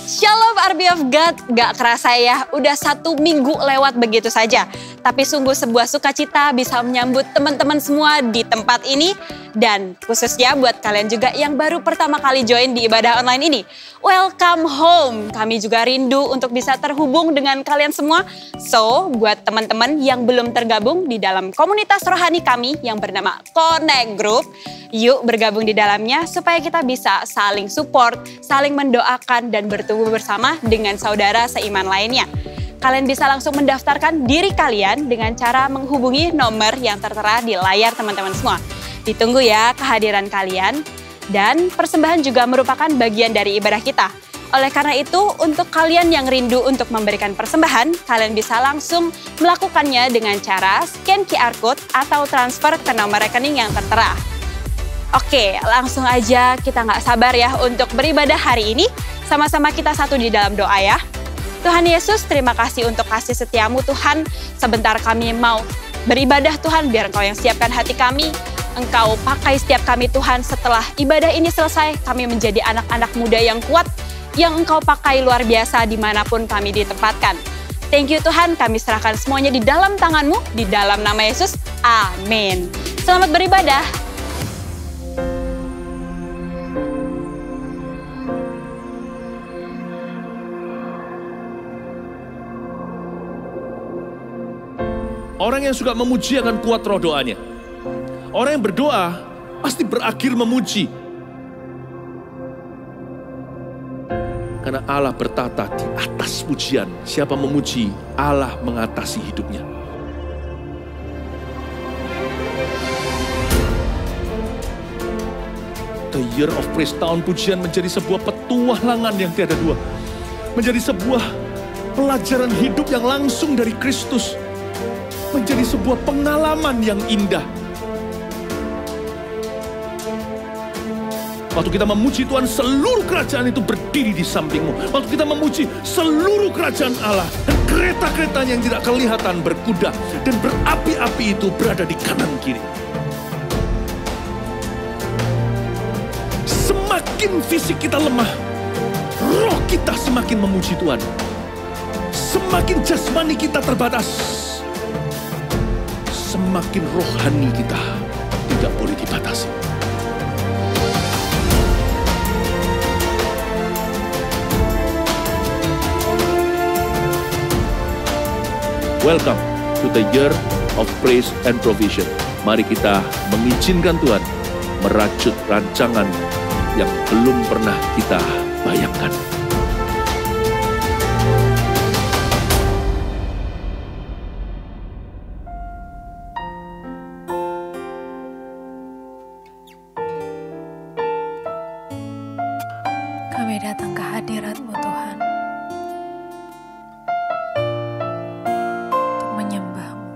Shalom Army of God, gak kerasa ya, udah 1 minggu lewat begitu saja. Tapi sungguh sebuah sukacita bisa menyambut teman-teman semua di tempat ini. Dan khususnya buat kalian juga yang baru pertama kali join di ibadah online ini. Welcome home, kami juga rindu untuk bisa terhubung dengan kalian semua. So, buat teman-teman yang belum tergabung di dalam komunitas rohani kami yang bernama Connect Group, yuk bergabung di dalamnya supaya kita bisa saling support, saling mendoakan dan bertumbuh bersama dengan saudara seiman lainnya. Kalian bisa langsung mendaftarkan diri kalian dengan cara menghubungi nomor yang tertera di layar teman-teman semua. Ditunggu ya kehadiran kalian, dan persembahan juga merupakan bagian dari ibadah kita. Oleh karena itu, untuk kalian yang rindu untuk memberikan persembahan, kalian bisa langsung melakukannya dengan cara scan QR Code atau transfer ke nomor rekening yang tertera. Oke, langsung aja kita nggak sabar ya untuk beribadah hari ini. Sama-sama kita satu di dalam doa ya. Tuhan Yesus, terima kasih untuk kasih setiamu Tuhan. Sebentar kami mau beribadah Tuhan, biar Engkau yang siapkan hati kami. Engkau pakai setiap kami Tuhan, setelah ibadah ini selesai, kami menjadi anak-anak muda yang kuat, yang Engkau pakai luar biasa dimanapun kami ditempatkan. Thank you Tuhan, kami serahkan semuanya di dalam tangan-Mu, di dalam nama Yesus, amin. Selamat beribadah. Orang yang suka memuji akan kuat roh doanya. Orang yang berdoa pasti berakhir memuji. Karena Allah bertata di atas pujian. Siapa memuji, Allah mengatasi hidupnya. The Year of Praise, tahun pujian menjadi sebuah petualangan yang tiada dua. Menjadi sebuah pelajaran hidup yang langsung dari Kristus. Menjadi sebuah pengalaman yang indah. Waktu kita memuji Tuhan, seluruh kerajaan itu berdiri di sampingmu. Waktu kita memuji, seluruh kerajaan Allah dan kereta-keretanya yang tidak kelihatan berkuda dan berapi-api itu berada di kanan kiri. Semakin fisik kita lemah, roh kita semakin memuji Tuhan. Semakin jasmani kita terbatas, semakin rohani kita tidak boleh dibatasi. Welcome to the Year of Praise and Provision. Mari kita mengizinkan Tuhan merajut rancangan yang belum pernah kita bayangkan. Kami datang ke hadirat-Mu Tuhan, untuk menyembah-Mu.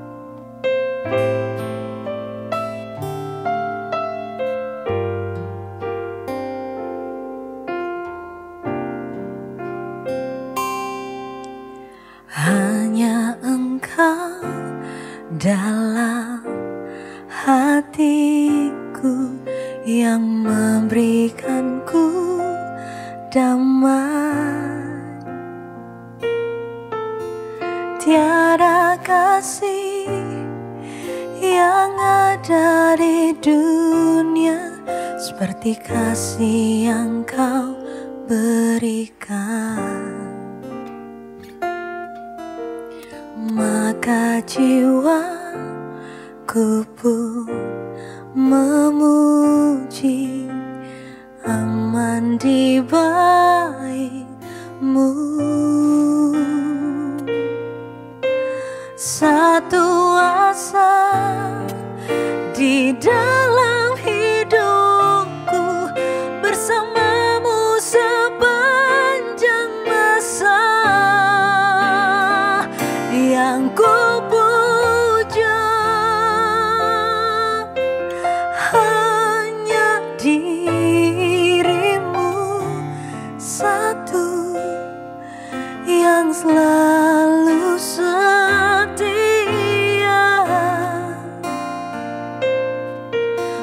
Hanya Engkau dalam hatiku yang memberikanku damai. Tiada kasih yang ada di dunia seperti kasih yang Kau berikan. Maka jiwaku pun memuji, aman di baik-Mu. Satu asa di dalam hidupku, bersama-Mu sepanjang masa. Yang ku puja hanya diri-Mu satu, yang selalu setia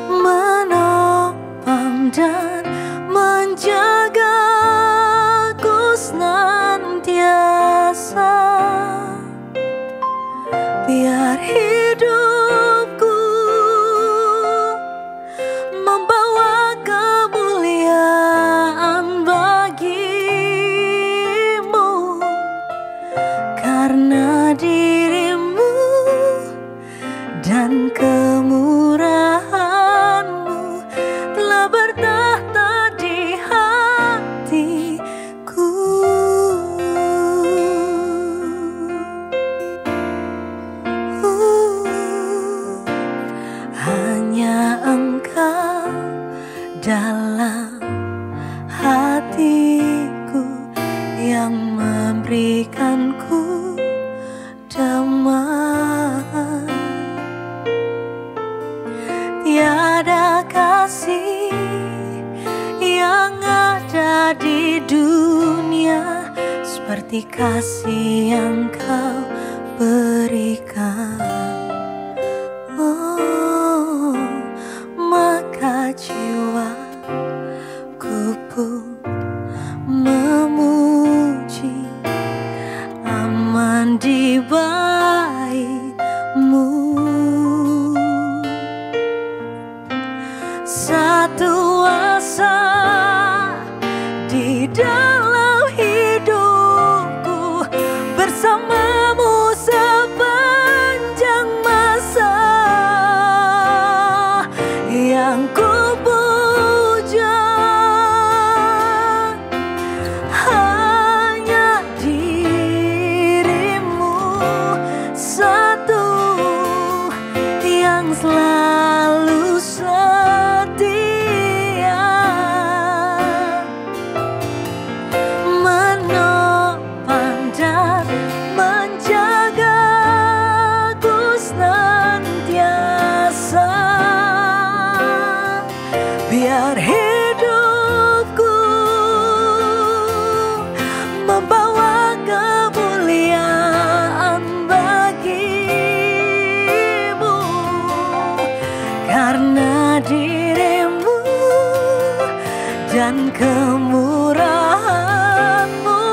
menopang dan menjagaku senantiasa. seperti kasih yang kau berikan. Oh, maka jiwaku pun memuji, aman di baik-Mu. Satu asa di dalam hidupku, bersama-Mu sepanjang masa. Yang ku puja hanya diri-Mu, satu yang selalu setia, menopang dan menjagaku senantiasa. Biar hidupku membawa kemuliaan bagi-Mu, karena diri-Mu dan kemurahan-Mu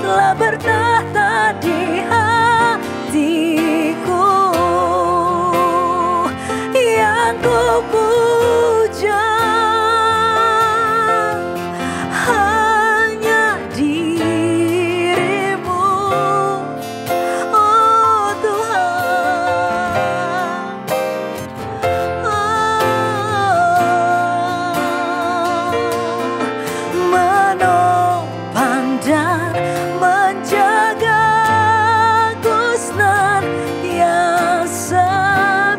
telah bertahta di hatiku. Yang ku puja hanya diri-Mu, oh Tuhan. Menopang dan menjagaku senantiasa.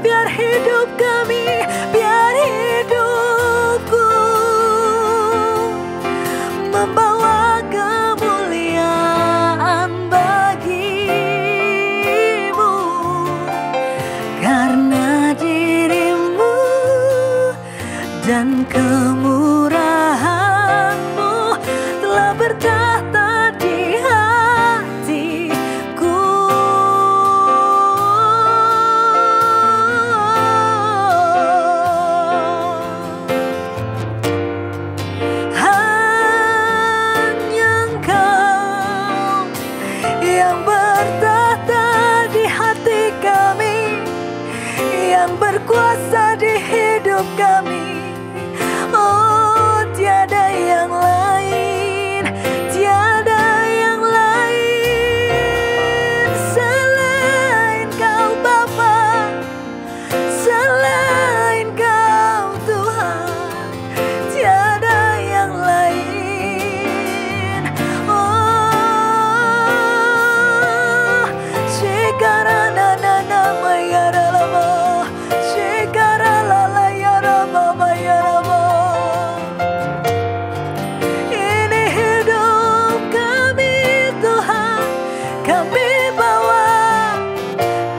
Biar hidup kami, biar hidupku membawa kemuliaan bagi-Mu, karena diri-Mu dan kemurahan-Mu telah bertahta di hatiku. Hanya Engkau yang bertahta di hati kami, yang berkuasa di hidup kami. Oh, tiada yang lain, tiada yang lain selain Kau Bapa, selain Kau Tuhan, tiada yang lain. Oh, Shekarana nana mayaralama, Shekarala yarama mayarama. Ini hidup kami Tuhan, kami bawa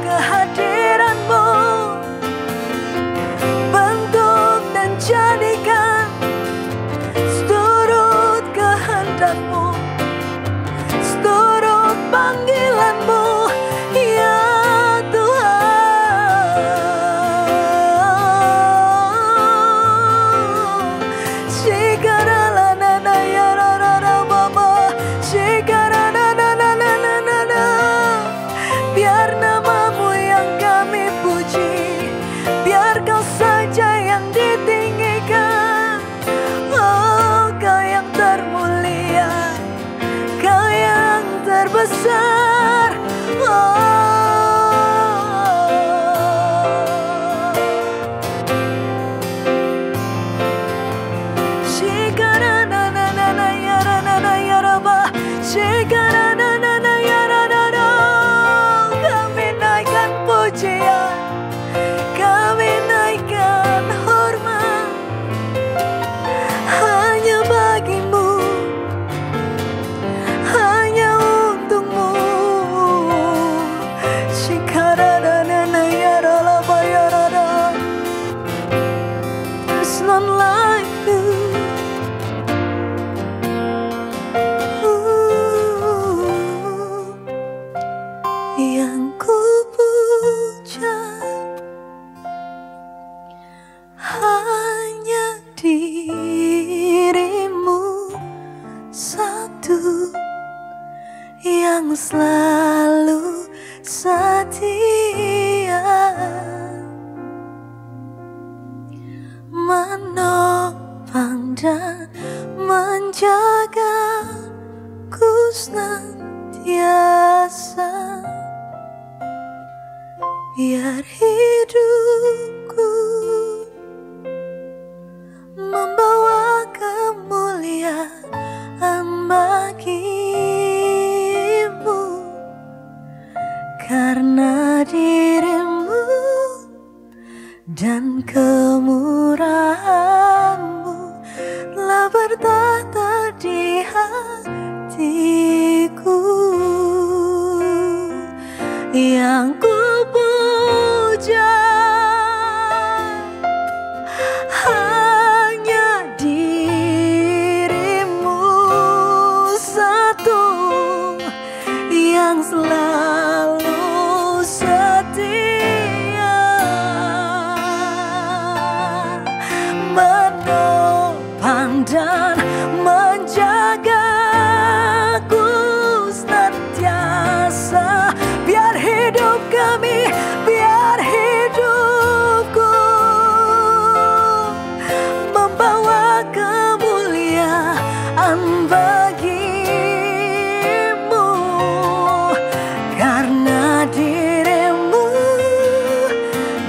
kehadiran-Mu, bentuk dan jadikan seturut kehendak-Mu, seturut panggilan-Mu, ya Tuhan. Shikarala nana yarara mama, shikarana nana nana nana. Biar nama-Mu yang kami puji, biar Kau saja yang ditinggikan. Oh, Kau yang termulia, Kau yang terbesar. Oh, Shikarana nana yarana yaraba, Shikarana nana yarana. Kami naikkan pujian, kami naikkan hormat hanya bagi-Mu, hanya untuk-Mu. Shikarana nana yarala bayarada. There's none like You. Ooh. waktu yang selalu setia, menopang dan menjagaku senantiasa, biar hidupku membawa kemuliaan bagimu, karena dirimu dan kemurahanmu telah bertata di hatiku. Yang ku puja hanya dirimu satu, yang selalu setia, menopang dan menjagaku senantiasa, biar hidup kami, biar hidupku membawa kemuliaan bagimu, karena dirimu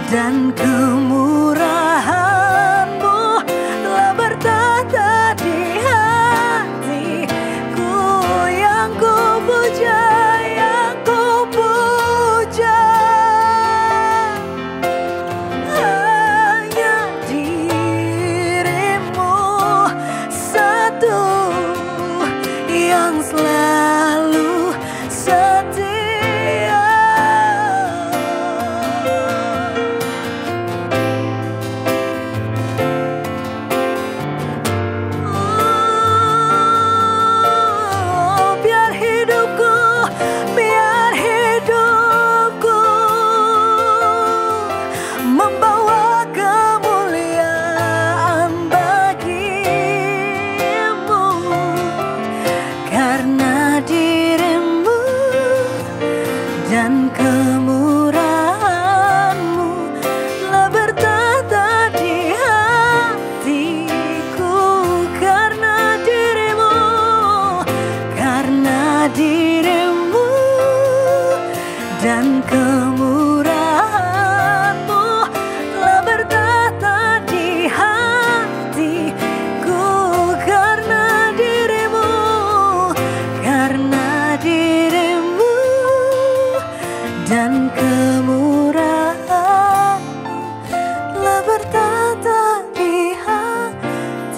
dan kemurahanmu telah bertata di hatiku. Yang ku puja, yang ku puja hanya dirimu satu, yang selalu setia. Oh, biar hidupku membawa kemuliaan bagimu, karena dirimu dan kemurahanmu telah bertata di hatiku, karena dirimu dan kemurahanmu telah bertata di hatiku, karena dirimu dan kemurahanmu telah bertata di hatiku,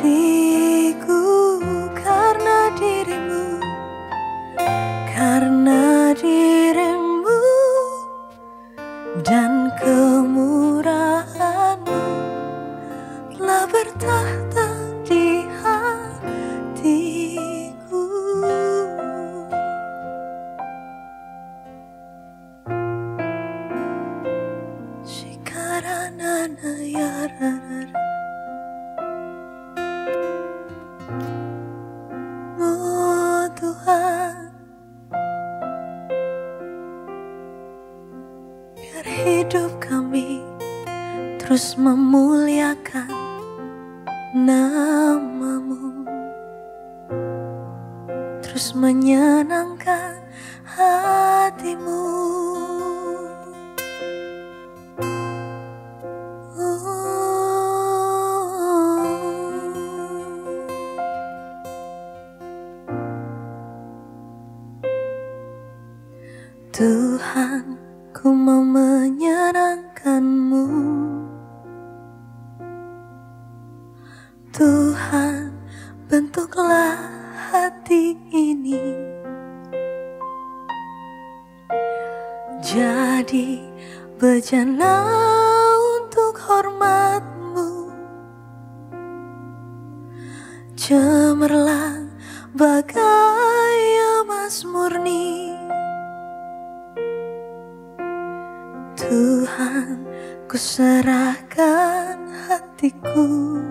karena dirimu dan kemurahanmu telah bertahta di hatiku. Shikaranana yarara, oh Tuhan, biar hidup kami terus memuliakan nama-Mu, terus menyenangkan hati-Mu. Tuhan, ku mau menyenangkan-Mu. Tuhan, bentuklah hati ini jadi bejana untuk hormat-Mu, cemerlang bagai emas murni. Tuhan, ku serahkan hatiku,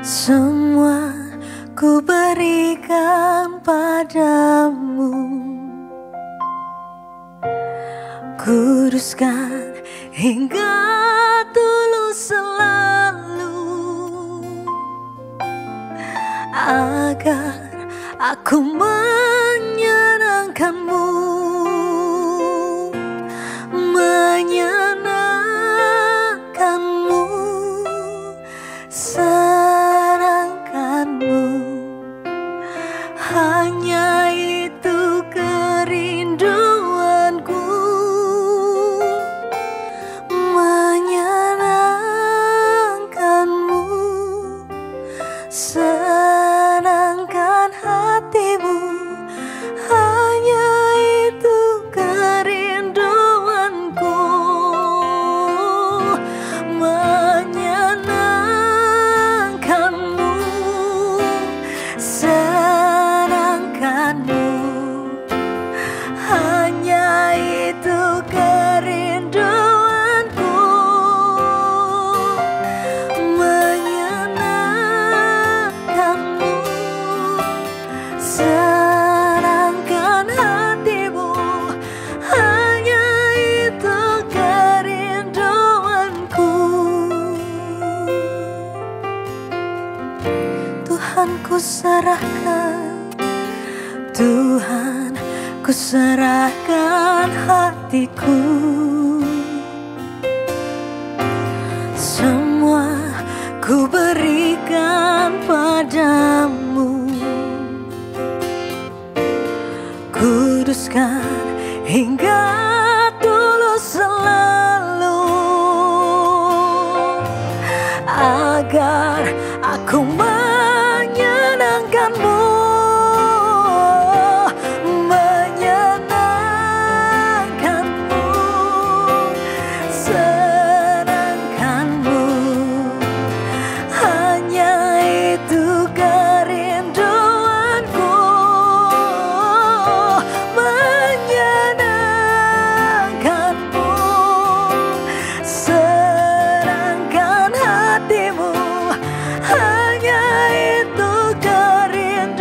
semua ku berikan padamu. Kuduskan hingga tulus selalu, agar aku menyenangkanmu, menyenangkanmu, senangkanmu. Hanya itu kerinduanku, menyenangkanmu, senangkan hatimu. Hanya itu kerinduanku, menyenangkanmu, senangkanmu. Hanya itu kerinduanku, menyenangkanmu, senangkan hatimu. Hanya itu kerinduanku. Tuhan ku serahkan, Tuhan ku serahkan hatiku. Semua ku berikan padamu. Kuduskan hingga tulus selalu, agar aku menyenangkanmu, menyenangkanmu, senangkanmu. Hanya itu kerinduanku, menyenangkanmu, senangkan hatimu. Hanya itu kerinduanku.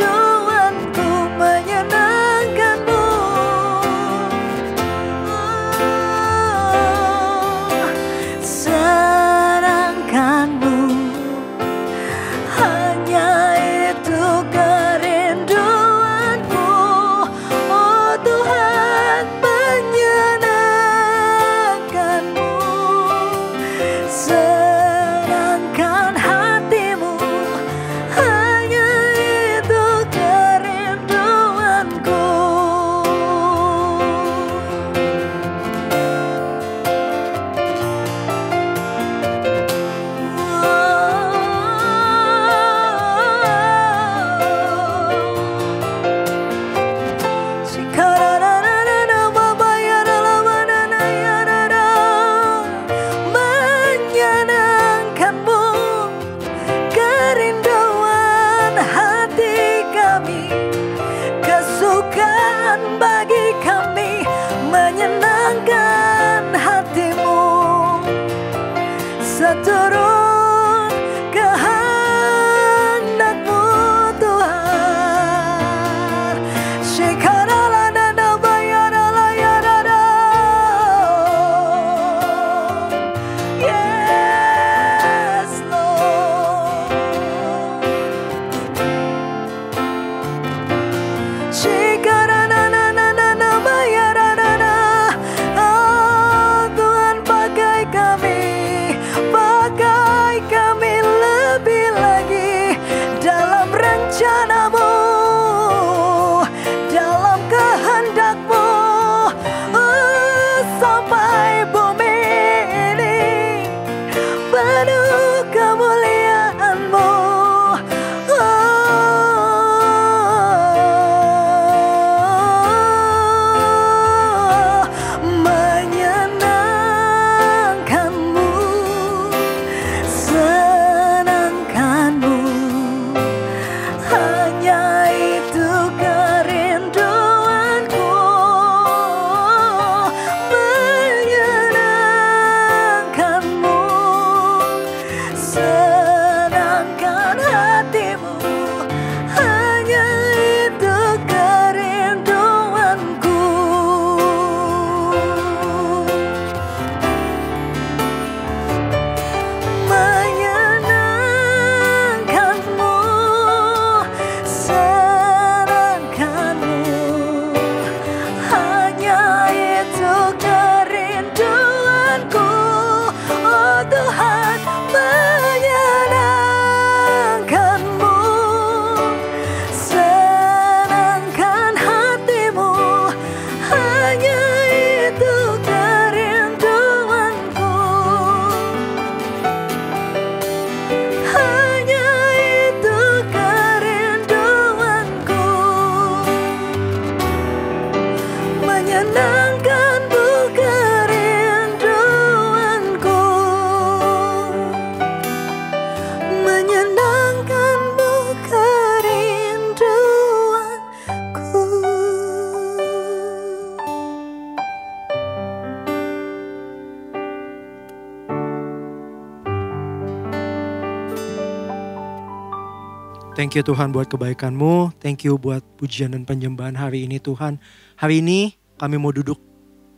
Thank you Tuhan buat kebaikan-Mu. Thank you buat pujian dan penyembahan hari ini Tuhan. Hari ini kami mau duduk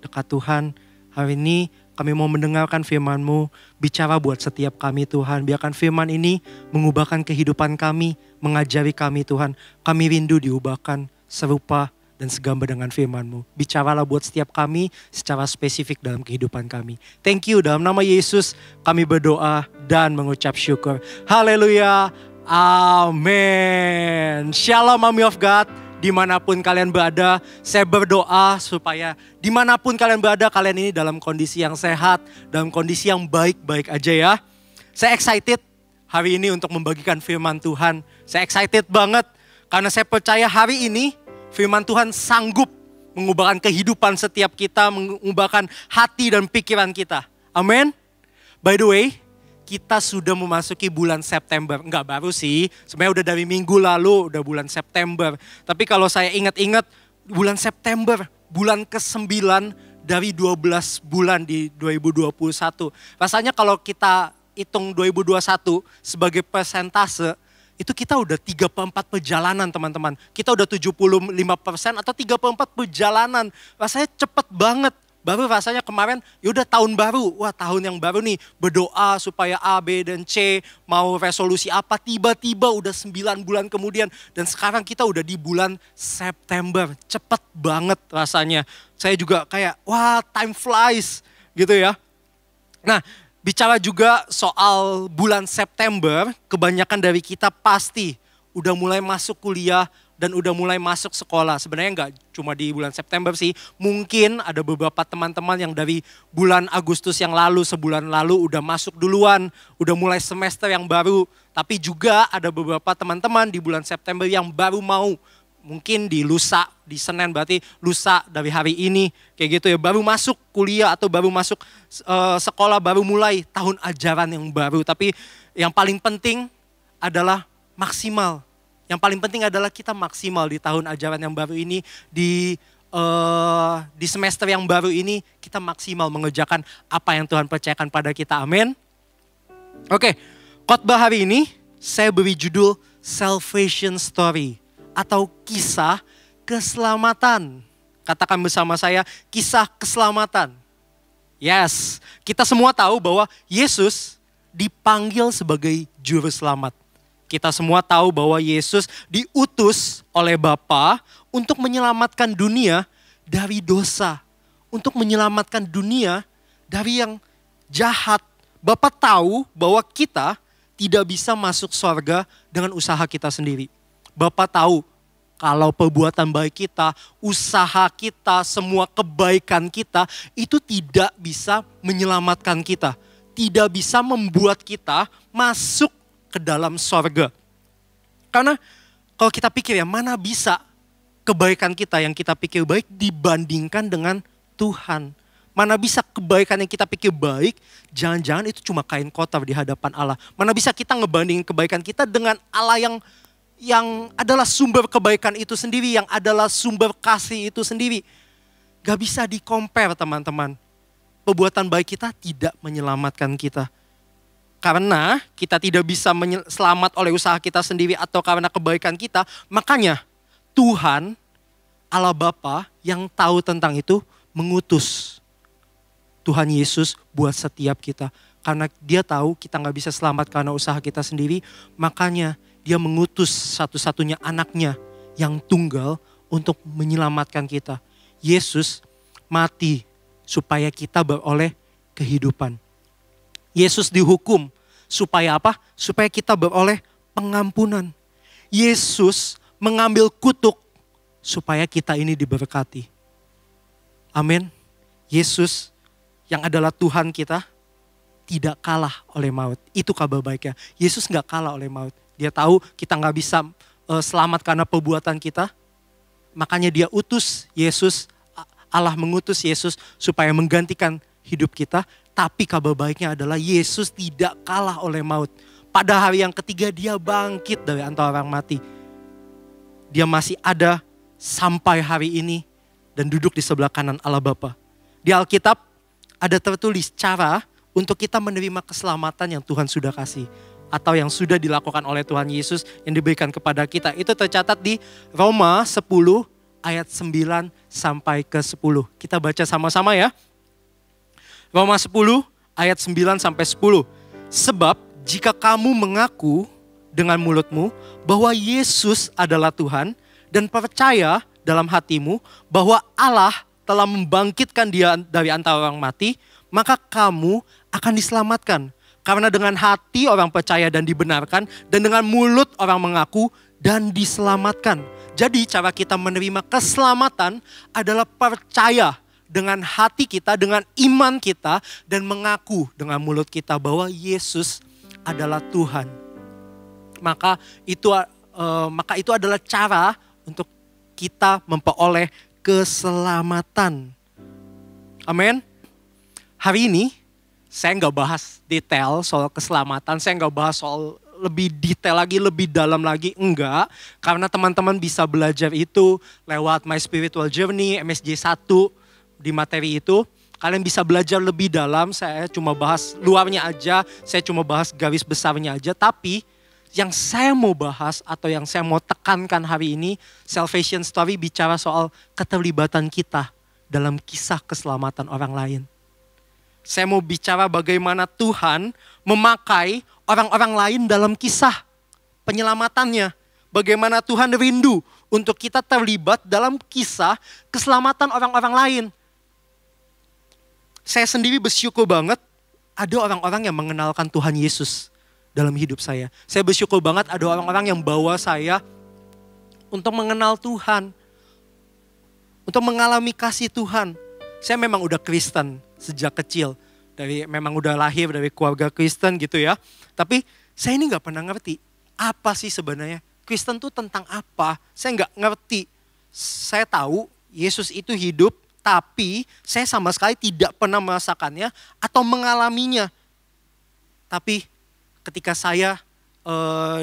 dekat Tuhan. Hari ini kami mau mendengarkan firman-Mu. Bicara buat setiap kami Tuhan. Biarkan firman ini mengubahkan kehidupan kami. Mengajari kami Tuhan. Kami rindu diubahkan serupa dan segambar dengan firman-Mu. Bicaralah buat setiap kami secara spesifik dalam kehidupan kami. Thank you, dalam nama Yesus kami berdoa dan mengucap syukur. Haleluya. Amin. Shalom Army of God. Dimanapun kalian berada, saya berdoa supaya dimanapun kalian berada, kalian ini dalam kondisi yang sehat, dalam kondisi yang baik-baik aja ya. Saya excited hari ini untuk membagikan firman Tuhan. Saya excited banget karena saya percaya hari ini firman Tuhan sanggup mengubahkan kehidupan setiap kita, mengubahkan hati dan pikiran kita. Amin. By the way, kita sudah memasuki bulan September. Enggak baru sih, sebenarnya udah dari minggu lalu, udah bulan September. Tapi kalau saya ingat-ingat, bulan September, bulan ke-9 dari 12 bulan di 2021. Rasanya kalau kita hitung 2021 sebagai persentase, itu kita udah 34 perjalanan teman-teman. Kita udah 75% atau 34 perjalanan. Rasanya cepet banget. Baru rasanya kemarin yaudah tahun baru. Wah tahun yang baru nih. Berdoa supaya A, B, dan C mau resolusi apa. Tiba-tiba udah 9 bulan kemudian. Dan sekarang kita udah di bulan September. Cepet banget rasanya. Saya juga kayak wah time flies gitu ya. Nah bicara juga soal bulan September. Kebanyakan dari kita pasti udah mulai masuk kuliah. Dan udah mulai masuk sekolah. Sebenarnya nggak cuma di bulan September sih. Mungkin ada beberapa teman-teman yang dari bulan Agustus yang lalu, sebulan lalu udah masuk duluan. Udah mulai semester yang baru. Tapi juga ada beberapa teman-teman di bulan September yang baru mau. Mungkin di lusa, di Senin berarti lusa dari hari ini. Kayak gitu ya, baru masuk kuliah atau baru masuk sekolah, baru mulai tahun ajaran yang baru. Tapi yang paling penting adalah maksimal. Yang paling penting adalah kita maksimal di tahun ajaran yang baru ini, di semester yang baru ini, kita maksimal mengerjakan apa yang Tuhan percayakan pada kita. Amin. Oke, khotbah hari ini saya beri judul Salvation Story atau kisah keselamatan. Katakan bersama saya, kisah keselamatan. Yes, kita semua tahu bahwa Yesus dipanggil sebagai juru selamat. Kita semua tahu bahwa Yesus diutus oleh Bapa untuk menyelamatkan dunia dari dosa. Untuk menyelamatkan dunia dari yang jahat. Bapa tahu bahwa kita tidak bisa masuk surga dengan usaha kita sendiri. Bapa tahu kalau perbuatan baik kita, usaha kita, semua kebaikan kita itu tidak bisa menyelamatkan kita. Tidak bisa membuat kita masuk ke dalam sorga. Karena kalau kita pikir ya, mana bisa kebaikan kita yang kita pikir baik dibandingkan dengan Tuhan. Mana bisa kebaikan yang kita pikir baik, jangan-jangan itu cuma kain kotor di hadapan Allah. Mana bisa kita ngebandingin kebaikan kita dengan Allah yang adalah sumber kebaikan itu sendiri, yang adalah sumber kasih itu sendiri. Gak bisa di-compare teman-teman. Perbuatan baik kita tidak menyelamatkan kita. Karena kita tidak bisa selamat oleh usaha kita sendiri atau karena kebaikan kita. Makanya Tuhan, Allah Bapa yang tahu tentang itu mengutus Tuhan Yesus buat setiap kita. Karena dia tahu kita gak bisa selamat karena usaha kita sendiri. Makanya dia mengutus satu-satunya anaknya yang tunggal untuk menyelamatkan kita. Yesus mati supaya kita beroleh kehidupan. Yesus dihukum supaya apa? Supaya kita beroleh pengampunan. Yesus mengambil kutuk supaya kita ini diberkati. Amin. Yesus yang adalah Tuhan kita tidak kalah oleh maut. Itu kabar baiknya. Yesus gak kalah oleh maut. Dia tahu kita gak bisa selamat karena perbuatan kita. Makanya dia utus Yesus, Allah mengutus Yesus supaya menggantikan hidup kita. Tapi kabar baiknya adalah Yesus tidak kalah oleh maut. Pada hari yang ketiga dia bangkit dari antara orang mati. Dia masih ada sampai hari ini dan duduk di sebelah kanan Allah Bapa. Di Alkitab ada tertulis cara untuk kita menerima keselamatan yang Tuhan sudah kasih. atau yang sudah dilakukan oleh Tuhan Yesus yang diberikan kepada kita. Itu tercatat di Roma 10 ayat 9 sampai ke 10. Kita baca sama-sama ya. Roma 10 ayat 9 sampai 10. Sebab jika kamu mengaku dengan mulutmu bahwa Yesus adalah Tuhan dan percaya dalam hatimu bahwa Allah telah membangkitkan dia dari antara orang mati, maka kamu akan diselamatkan. Karena dengan hati orang percaya dan dibenarkan, dan dengan mulut orang mengaku dan diselamatkan. Jadi cara kita menerima keselamatan adalah percaya dengan hati kita, dengan iman kita, dan mengaku dengan mulut kita bahwa Yesus adalah Tuhan. Maka itu adalah cara untuk kita memperoleh keselamatan. Amin. Hari ini saya nggak bahas detail soal keselamatan, saya nggak bahas soal lebih detail lagi, lebih dalam lagi, enggak. Karena teman-teman bisa belajar itu lewat My Spiritual Journey, MSJ 1 di materi itu. Kalian bisa belajar lebih dalam, saya cuma bahas luarnya aja, saya cuma bahas garis besarnya aja. Tapi yang saya mau bahas atau yang saya mau tekankan hari ini, Salvation Story bicara soal keterlibatan kita dalam kisah keselamatan orang lain. Saya mau bicara bagaimana Tuhan memakai orang-orang lain dalam kisah penyelamatannya. Bagaimana Tuhan rindu untuk kita terlibat dalam kisah keselamatan orang-orang lain. Saya sendiri bersyukur banget ada orang-orang yang mengenalkan Tuhan Yesus dalam hidup saya. Saya bersyukur banget ada orang-orang yang bawa saya untuk mengenal Tuhan. Untuk mengalami kasih Tuhan. Saya memang udah Kristen sejak kecil. Memang udah lahir dari keluarga Kristen gitu ya. Tapi saya ini gak pernah ngerti. Apa sih sebenarnya? Kristen tuh tentang apa? Saya gak ngerti. Saya tahu Yesus itu hidup. Tapi saya sama sekali tidak pernah merasakannya atau mengalaminya. Tapi ketika saya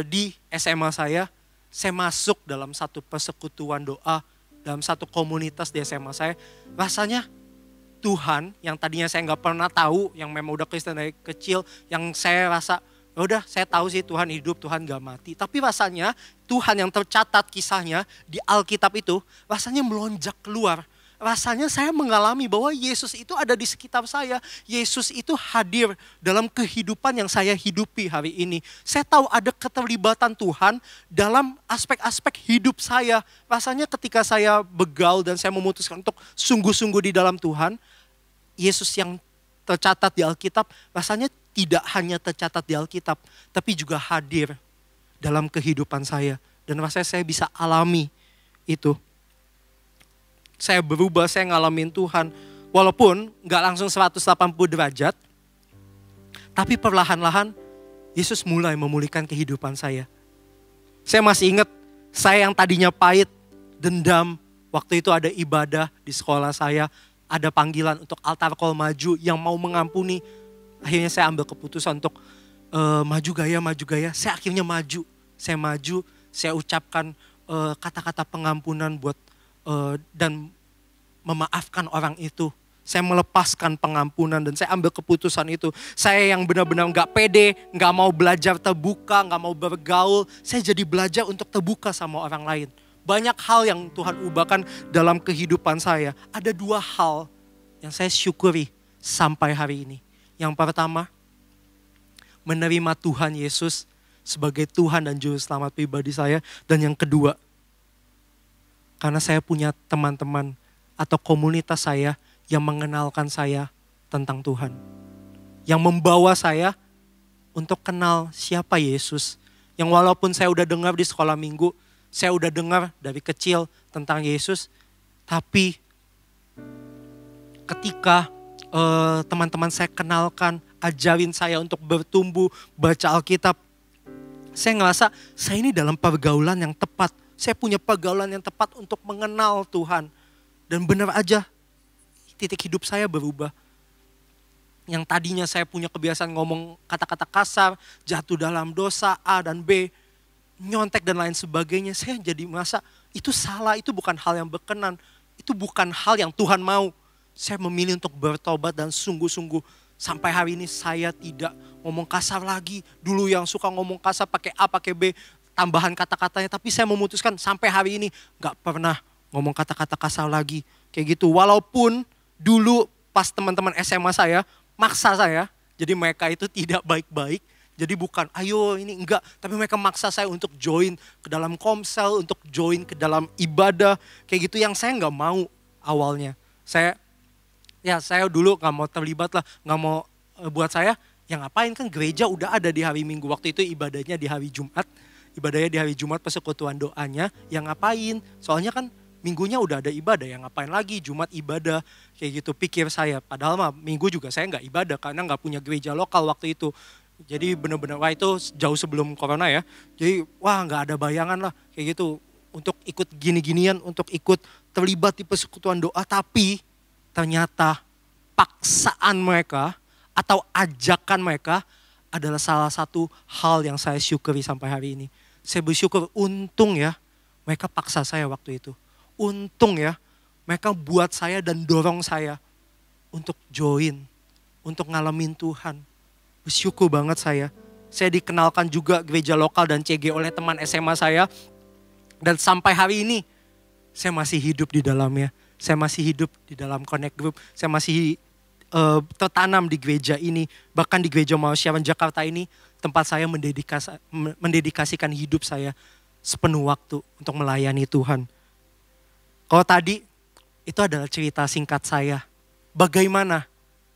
di SMA saya masuk dalam satu persekutuan doa, dalam satu komunitas di SMA saya, rasanya Tuhan yang tadinya saya nggak pernah tahu, yang memang udah Kristen dari kecil, yang saya rasa, udah saya tahu sih Tuhan hidup, Tuhan gak mati. Tapi rasanya Tuhan yang tercatat kisahnya di Alkitab itu, rasanya melonjak keluar. Rasanya saya mengalami bahwa Yesus itu ada di sekitar saya. Yesus itu hadir dalam kehidupan yang saya hidupi hari ini. Saya tahu ada keterlibatan Tuhan dalam aspek-aspek hidup saya. Rasanya ketika saya begaul dan saya memutuskan untuk sungguh-sungguh di dalam Tuhan, Yesus yang tercatat di Alkitab rasanya tidak hanya tercatat di Alkitab, tapi juga hadir dalam kehidupan saya. Dan rasanya saya bisa alami itu. Saya berubah, saya ngalamin Tuhan. Walaupun gak langsung 180 derajat. Tapi perlahan-lahan Yesus mulai memulihkan kehidupan saya. Saya masih ingat saya yang tadinya pahit, dendam. Waktu itu ada ibadah di sekolah saya. Ada panggilan untuk altar call maju yang mau mengampuni. Akhirnya saya ambil keputusan untuk maju gaya. Saya akhirnya maju. Saya maju, saya ucapkan kata-kata pengampunan buat dan memaafkan orang itu. Saya melepaskan pengampunan dan saya ambil keputusan itu. Saya yang benar-benar gak pede, gak mau belajar terbuka, gak mau bergaul. Saya jadi belajar untuk terbuka sama orang lain. Banyak hal yang Tuhan ubahkan dalam kehidupan saya. Ada 2 hal yang saya syukuri sampai hari ini. Yang pertama, menerima Tuhan Yesus sebagai Tuhan dan Juru Selamat pribadi saya. Dan yang kedua, karena saya punya teman-teman atau komunitas saya yang mengenalkan saya tentang Tuhan. Yang membawa saya untuk kenal siapa Yesus. Yang walaupun saya udah dengar di sekolah minggu, saya udah dengar dari kecil tentang Yesus. Tapi ketika teman-teman saya kenalkan, ajarin saya untuk bertumbuh, baca Alkitab, saya ngerasa saya ini dalam pergaulan yang tepat. Saya punya pergaulan yang tepat untuk mengenal Tuhan. Dan benar aja, titik hidup saya berubah. Yang tadinya saya punya kebiasaan ngomong kata-kata kasar, jatuh dalam dosa A dan B, nyontek dan lain sebagainya. Saya jadi merasa itu salah, itu bukan hal yang berkenan. Itu bukan hal yang Tuhan mau. Saya memilih untuk bertobat dan sungguh-sungguh Sampai hari ini saya tidak ngomong kasar lagi. Dulu yang suka ngomong kasar pakai A, pakai B, tambahan kata-katanya. Tapi saya memutuskan sampai hari ini gak pernah ngomong kata-kata kasar lagi. Kayak gitu. Walaupun dulu pas teman-teman SMA saya maksa saya. Jadi mereka itu tidak baik-baik. Jadi bukan ayo ini enggak. Tapi mereka maksa saya untuk join ke dalam komsel. Untuk join ke dalam ibadah. Kayak gitu yang saya gak mau awalnya. Saya dulu gak mau terlibat lah. Gak mau buat saya. Yang ngapain kan gereja udah ada di hari Minggu. Waktu itu ibadahnya di hari Jumat. Ibadahnya di hari Jumat persekutuan doanya. Yang ngapain? Soalnya kan Minggunya udah ada ibadah, yang ngapain lagi Jumat ibadah, kayak gitu pikir saya. Padahal mah Minggu juga saya nggak ibadah karena nggak punya gereja lokal waktu itu. Jadi benar-benar, wah itu jauh sebelum corona ya. Jadi wah nggak ada bayangan lah kayak gitu untuk ikut gini-ginian, untuk ikut terlibat di persekutuan doa. Tapi ternyata paksaan mereka atau ajakan mereka adalah salah satu hal yang saya syukuri sampai hari ini. Saya bersyukur, untung ya mereka paksa saya waktu itu. Untung ya, mereka buat saya dan dorong saya untuk join, untuk ngalamin Tuhan. Bersyukur banget saya. Saya dikenalkan juga gereja lokal dan CG oleh teman SMA saya. Dan sampai hari ini, saya masih hidup di dalamnya. Saya masih hidup di dalam Connect Group. Saya masih tertanam di gereja ini. Bahkan di gereja Mausyawan Jakarta ini, tempat saya mendedikasikan hidup saya sepenuh waktu untuk melayani Tuhan. Kalau tadi itu adalah cerita singkat saya. Bagaimana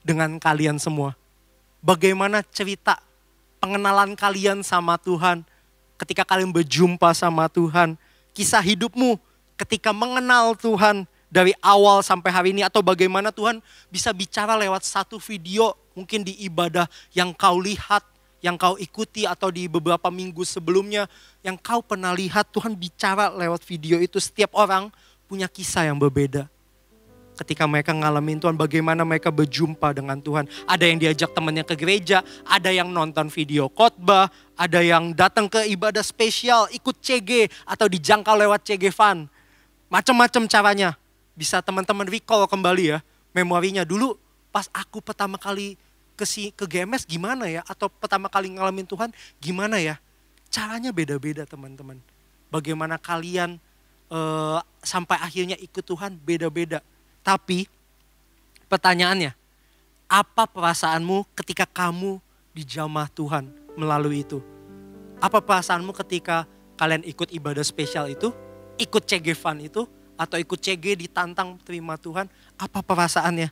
dengan kalian semua? Bagaimana cerita pengenalan kalian sama Tuhan? Ketika kalian berjumpa sama Tuhan. Kisah hidupmu ketika mengenal Tuhan dari awal sampai hari ini. Atau bagaimana Tuhan bisa bicara lewat satu video mungkin di ibadah yang kau lihat, yang kau ikuti atau di beberapa minggu sebelumnya. Yang kau pernah lihat Tuhan bicara lewat video itu. Setiap orang punya kisah yang berbeda. Ketika mereka ngalamin Tuhan, bagaimana mereka berjumpa dengan Tuhan. Ada yang diajak temannya ke gereja, ada yang nonton video khotbah, ada yang datang ke ibadah spesial, ikut CG, atau dijangkau lewat CG Fun. Macam-macam caranya. Bisa teman-teman recall kembali ya, memorinya. Dulu pas aku pertama kali ke GMS gimana ya, atau pertama kali ngalamin Tuhan gimana ya. Caranya beda-beda teman-teman. Bagaimana kalian sampai akhirnya ikut Tuhan beda-beda. Tapi pertanyaannya, apa perasaanmu ketika kamu dijamah Tuhan melalui itu? Apa perasaanmu ketika kalian ikut ibadah spesial itu, ikut CG Fun itu, atau ikut CG ditantang terima Tuhan? Apa perasaannya?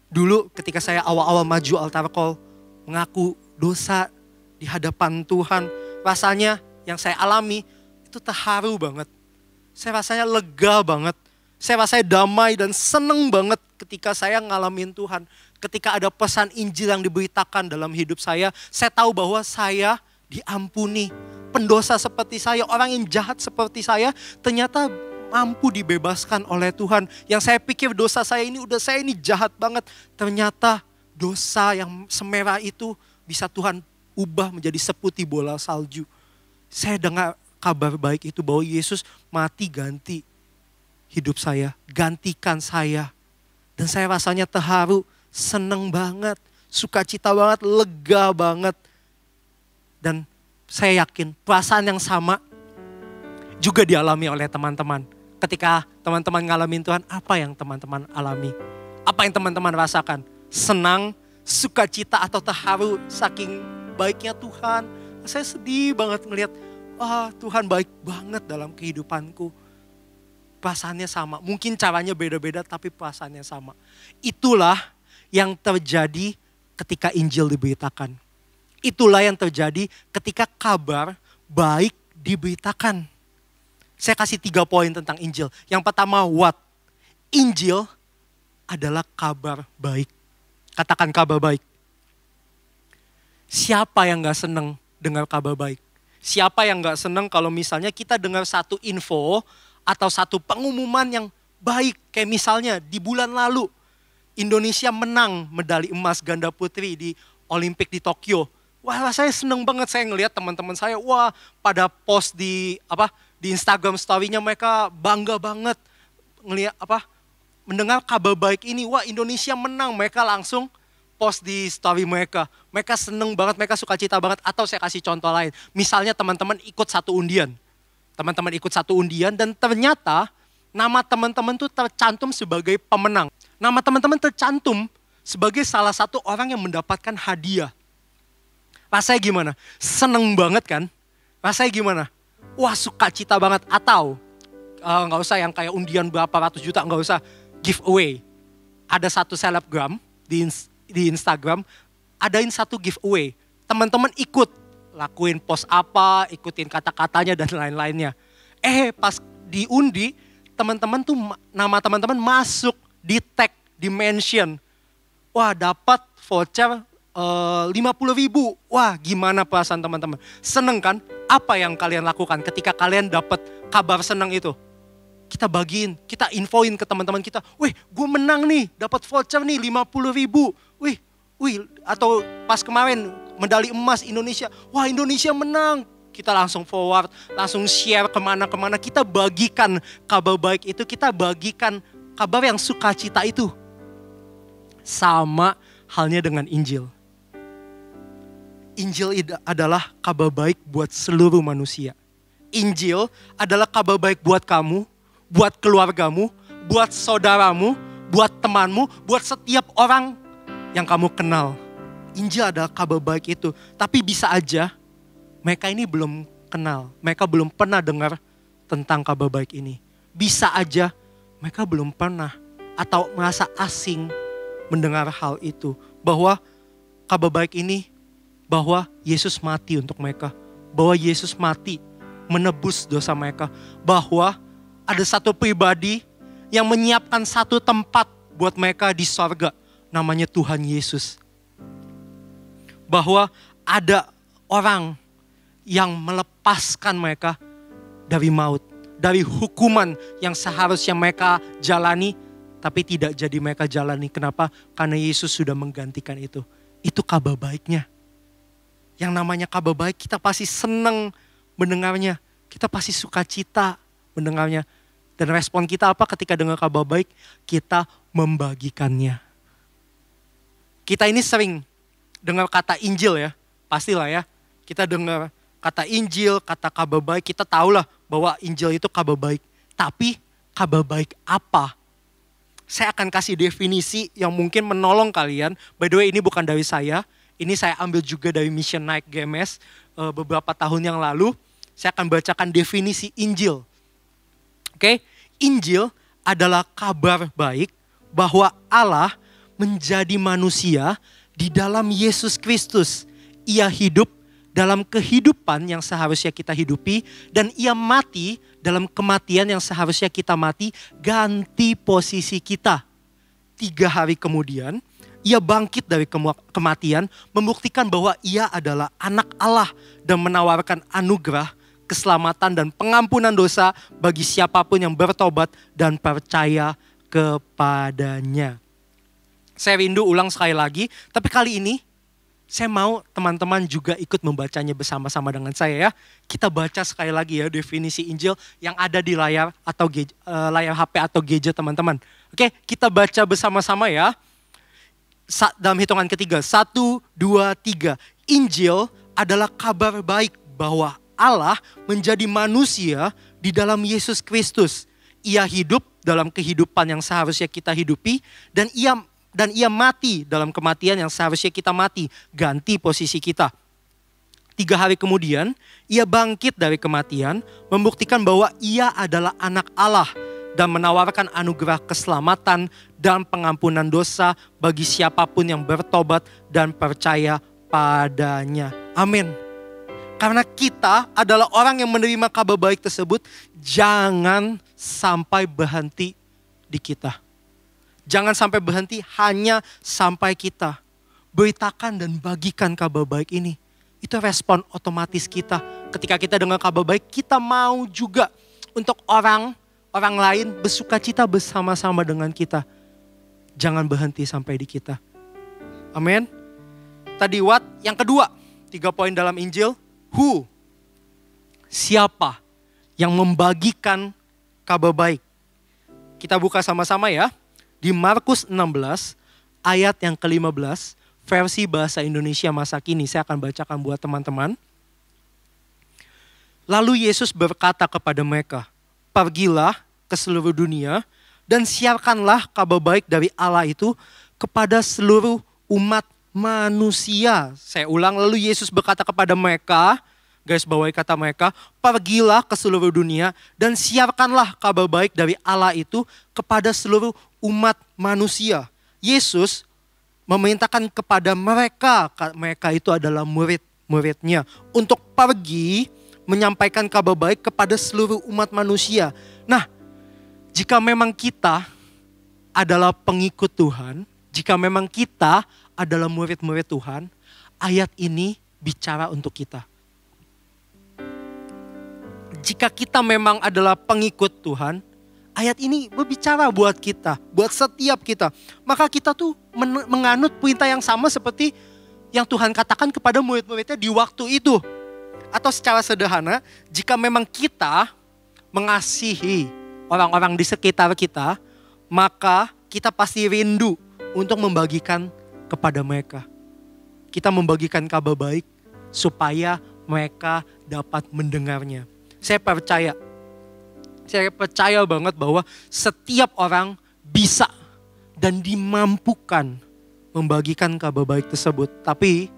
Dulu ketika saya awal-awal maju altar call, mengaku dosa di hadapan Tuhan, rasanya yang saya alami itu terharu banget. Saya rasanya lega banget. Saya rasanya damai dan seneng banget ketika saya ngalamin Tuhan. Ketika ada pesan Injil yang diberitakan dalam hidup saya tahu bahwa saya diampuni. Pendosa seperti saya, orang yang jahat seperti saya, ternyata mampu dibebaskan oleh Tuhan. Yang saya pikir dosa saya ini jahat banget. Ternyata dosa yang semerah itu bisa Tuhan ubah menjadi seputih bola salju. Saya dengar kabar baik itu bahwa Yesus mati ganti hidup saya, gantikan saya. Dan saya rasanya terharu, seneng banget, sukacita banget, lega banget. Dan saya yakin perasaan yang sama juga dialami oleh teman-teman. Ketika teman-teman ngalamin Tuhan, apa yang teman-teman alami? Apa yang teman-teman rasakan? Senang, sukacita atau terharu saking baiknya Tuhan? Saya sedih banget ngelihat, wah Tuhan baik banget dalam kehidupanku. Perasaannya sama, mungkin caranya beda-beda tapi perasaannya sama. Itulah yang terjadi ketika Injil diberitakan. Itulah yang terjadi ketika kabar baik diberitakan. Saya kasih 3 poin tentang Injil. Yang pertama, what? Injil adalah kabar baik. Katakan kabar baik. Siapa yang gak seneng dengar kabar baik? Siapa yang gak seneng kalau misalnya kita dengar satu info atau satu pengumuman yang baik. Kayak misalnya di bulan lalu Indonesia menang medali emas ganda putri di Olimpik di Tokyo. Wah, saya seneng banget saya ngelihat teman-teman saya, wah pada post di Instagram story-nya mereka bangga banget ngelihat mendengar kabar baik ini. Wah, Indonesia menang, mereka langsung post di story mereka. Mereka seneng banget, mereka sukacita banget. Atau saya kasih contoh lain. Misalnya teman-teman ikut satu undian. Teman-teman ikut satu undian dan ternyata nama teman-teman tuh tercantum sebagai pemenang. Nama teman-teman tercantum sebagai salah satu orang yang mendapatkan hadiah. Rasanya gimana? Seneng banget kan? Rasanya gimana? Wah, sukacita banget. Atau nggak usah yang kayak undian berapa ratus juta, nggak usah, giveaway. Ada satu selebgram di Instagram, adain satu giveaway. Teman-teman ikut, lakuin post apa, ikutin kata-katanya dan lain-lainnya. Pas diundi, teman-teman tuh nama teman-teman masuk di tag, di mention. Wah, dapat voucher 50.000. Wah, gimana perasaan teman-teman? Seneng kan? Apa yang kalian lakukan ketika kalian dapat kabar senang itu? Kita bagiin, kita infoin ke teman-teman kita. Wih, gue menang nih, dapat voucher nih 50.000. Wih, atau pas kemarin medali emas Indonesia. Wah, Indonesia menang. Kita langsung forward, langsung share kemana-kemana. Kita bagikan kabar baik itu, kita bagikan kabar yang sukacita itu. Sama halnya dengan Injil. Injil adalah kabar baik buat seluruh manusia. Injil adalah kabar baik buat kamu, buat keluargamu, buat saudaramu, buat temanmu, buat setiap orang yang kamu kenal. Injil adalah kabar baik itu. Tapi bisa aja mereka ini belum kenal, mereka belum pernah dengar tentang kabar baik ini. Bisa aja mereka belum pernah atau merasa asing mendengar hal itu. Bahwa kabar baik ini, bahwa Yesus mati untuk mereka. Bahwa Yesus mati menebus dosa mereka. Bahwa ada satu pribadi yang menyiapkan satu tempat buat mereka di sorga. Namanya Tuhan Yesus. Bahwa ada orang yang melepaskan mereka dari maut. Dari hukuman yang seharusnya mereka jalani, tapi tidak jadi mereka jalani. Kenapa? Karena Yesus sudah menggantikan itu. Itu kabar baiknya. Yang namanya kabar baik, kita pasti senang mendengarnya. Kita pasti sukacita mendengarnya. Dan respon kita apa ketika dengar kabar baik? Kita membagikannya. Kita ini sering dengar kata Injil ya. Pastilah ya. Kita dengar kata Injil, kata kabar baik. Kita tahulah bahwa Injil itu kabar baik. Tapi kabar baik apa? Saya akan kasih definisi yang mungkin menolong kalian. By the way, ini bukan dari saya. Ini saya ambil juga dari Mission Night GMS beberapa tahun yang lalu. Saya akan bacakan definisi Injil. Oke, Injil adalah kabar baik bahwa Allah menjadi manusia di dalam Yesus Kristus. Ia hidup dalam kehidupan yang seharusnya kita hidupi. Dan ia mati dalam kematian yang seharusnya kita mati. Ganti posisi kita. 3 hari kemudian, ia bangkit dari kematian, membuktikan bahwa ia adalah anak Allah dan menawarkan anugerah, keselamatan dan pengampunan dosa bagi siapapun yang bertobat dan percaya kepadanya. Saya rindu ulang sekali lagi, tapi kali ini saya mau teman-teman juga ikut membacanya bersama-sama dengan saya ya. Kita baca sekali lagi ya definisi Injil yang ada di layar atau layar HP atau gadget teman-teman. Oke, kita baca bersama-sama ya. Dalam hitungan ketiga, 1, 2, 3. Injil adalah kabar baik bahwa Allah menjadi manusia di dalam Yesus Kristus. Ia hidup dalam kehidupan yang seharusnya kita hidupi dan ia mati dalam kematian yang seharusnya kita mati. Ganti posisi kita. 3 hari kemudian, ia bangkit dari kematian, membuktikan bahwa ia adalah anak Allah dan menawarkan anugerah keselamatan dan pengampunan dosa bagi siapapun yang bertobat dan percaya padanya. Amin. Karena kita adalah orang yang menerima kabar baik tersebut, jangan sampai berhenti di kita. Jangan sampai berhenti hanya sampai kita. Beritakan dan bagikan kabar baik ini. Itu respon otomatis kita. Ketika kita dengar kabar baik, kita mau juga untuk orang lain bersukacita bersama-sama dengan kita. Jangan berhenti sampai di kita. Amin. Tadi what? Yang kedua, 3 poin dalam Injil. Who? Siapa yang membagikan kabar baik? Kita buka sama-sama ya. Di Markus 16 ayat yang ke-15. versi bahasa Indonesia masa kini. Saya akan bacakan buat teman-teman. Lalu Yesus berkata kepada mereka, pergilah ke seluruh dunia dan siarkanlah kabar baik dari Allah itu kepada seluruh umat manusia. Saya ulang, lalu Yesus berkata kepada mereka, garis bawahi kata mereka, pergilah ke seluruh dunia dan siarkanlah kabar baik dari Allah itu kepada seluruh umat manusia. Yesus memerintahkan kepada mereka itu adalah murid-muridnya, untuk pergi menyampaikan kabar baik kepada seluruh umat manusia. Nah, jika memang kita adalah pengikut Tuhan, jika memang kita adalah murid-murid Tuhan, ayat ini bicara untuk kita. Jika kita memang adalah pengikut Tuhan, ayat ini berbicara buat kita, buat setiap kita. Maka kita tuh menganut perintah yang sama seperti yang Tuhan katakan kepada murid-muridnya di waktu itu. Atau secara sederhana, jika memang kita mengasihi orang-orang di sekitar kita, maka kita pasti rindu untuk membagikan kepada mereka. Kita membagikan kabar baik supaya mereka dapat mendengarnya. Saya percaya banget bahwa setiap orang bisa dan dimampukan membagikan kabar baik tersebut. Tapi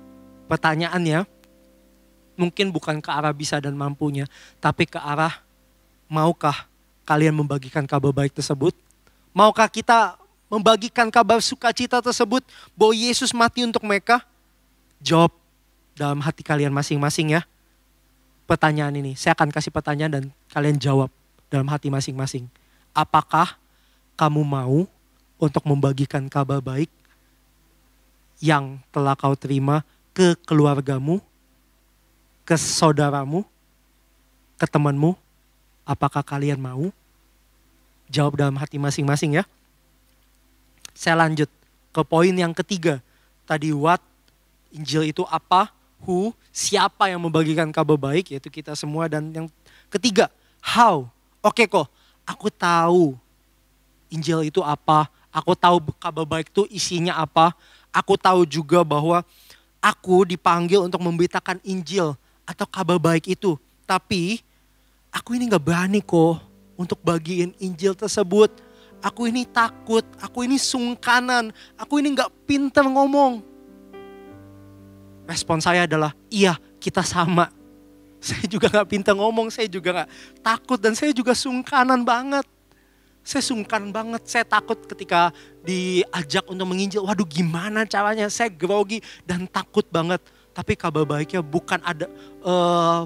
pertanyaannya, mungkin bukan ke arah bisa dan mampunya, tapi ke arah maukah kalian membagikan kabar baik tersebut? Maukah kita membagikan kabar sukacita tersebut bahwa Yesus mati untuk mereka? Jawab dalam hati kalian masing-masing ya. Pertanyaan ini, saya akan kasih pertanyaan dan kalian jawab dalam hati masing-masing. Apakah kamu mau untuk membagikan kabar baik yang telah kau terima ke keluargamu, ke saudaramu, ke temanmu? Apakah kalian mau? Jawab dalam hati masing-masing ya. Saya lanjut ke poin yang ketiga. Tadi what, Injil itu apa, who, siapa yang membagikan kabar baik, yaitu kita semua. Dan yang ketiga, how. Oke kok, aku tahu Injil itu apa, aku tahu kabar baik itu isinya apa, aku tahu juga bahwa aku dipanggil untuk memberitakan Injil atau kabar baik itu. Tapi aku ini gak berani kok untuk bagiin Injil tersebut. Aku ini takut, aku ini sungkanan, aku ini gak pintar ngomong. Respon saya adalah, iya kita sama. Saya juga gak pintar ngomong, saya juga gak takut dan saya juga sungkanan banget. Saya sungkan banget, saya takut ketika diajak untuk menginjil. Waduh gimana caranya, saya grogi dan takut banget. Tapi kabar baiknya bukan ada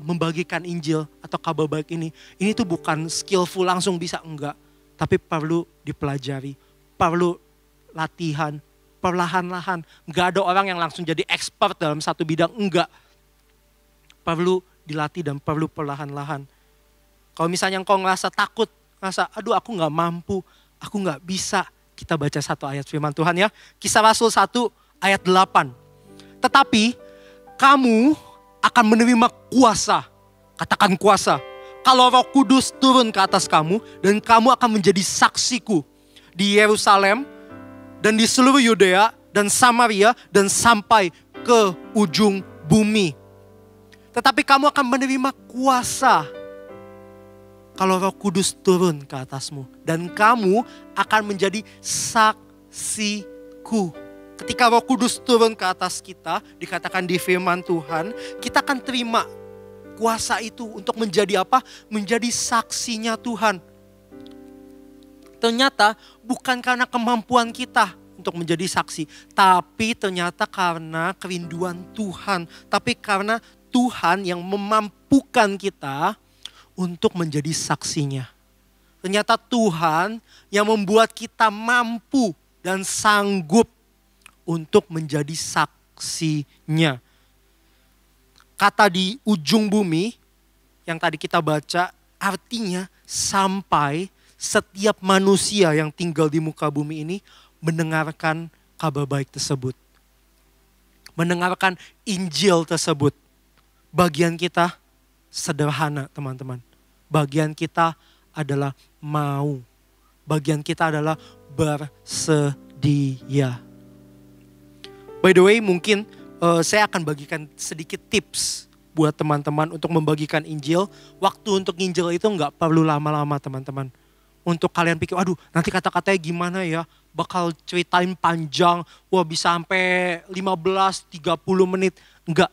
membagikan Injil atau kabar baik ini. Ini tuh bukan skillful langsung bisa, enggak. Tapi perlu dipelajari, perlu latihan, perlahan-lahan. Enggak ada orang yang langsung jadi expert dalam satu bidang, enggak. Perlu dilatih dan perlu perlahan-lahan. Kalau misalnya engkau ngerasa takut, ngerasa aduh aku gak mampu, aku gak bisa. Kita baca satu ayat firman Tuhan ya. Kisah Rasul 1 ayat 8. Tetapi kamu akan menerima kuasa. Katakan kuasa. Kalau Roh Kudus turun ke atas kamu dan kamu akan menjadi saksiku di Yerusalem dan di seluruh Yudea dan Samaria dan sampai ke ujung bumi. Tetapi kamu akan menerima kuasa kalau Roh Kudus turun ke atasmu dan kamu akan menjadi saksiku. Ketika Roh Kudus turun ke atas kita, dikatakan di firman Tuhan, kita akan terima kuasa itu untuk menjadi apa? Menjadi saksinya Tuhan. Ternyata bukan karena kemampuan kita untuk menjadi saksi, tapi ternyata karena kerinduan Tuhan. Tapi karena Tuhan yang memampukan kita untuk menjadi saksinya. Ternyata Tuhan yang membuat kita mampu dan sanggup untuk menjadi saksinya. Kata di ujung bumi yang tadi kita baca artinya sampai setiap manusia yang tinggal di muka bumi ini mendengarkan kabar baik tersebut. Mendengarkan Injil tersebut. Bagian kita sederhana teman-teman. Bagian kita adalah mau. Bagian kita adalah bersedia. By the way, mungkin saya akan bagikan sedikit tips buat teman-teman untuk membagikan Injil. Waktu untuk nginjil itu nggak perlu lama-lama teman-teman. Untuk kalian pikir, aduh nanti kata-katanya gimana ya, bakal ceritain panjang, wah bisa sampai 15-30 menit. Enggak,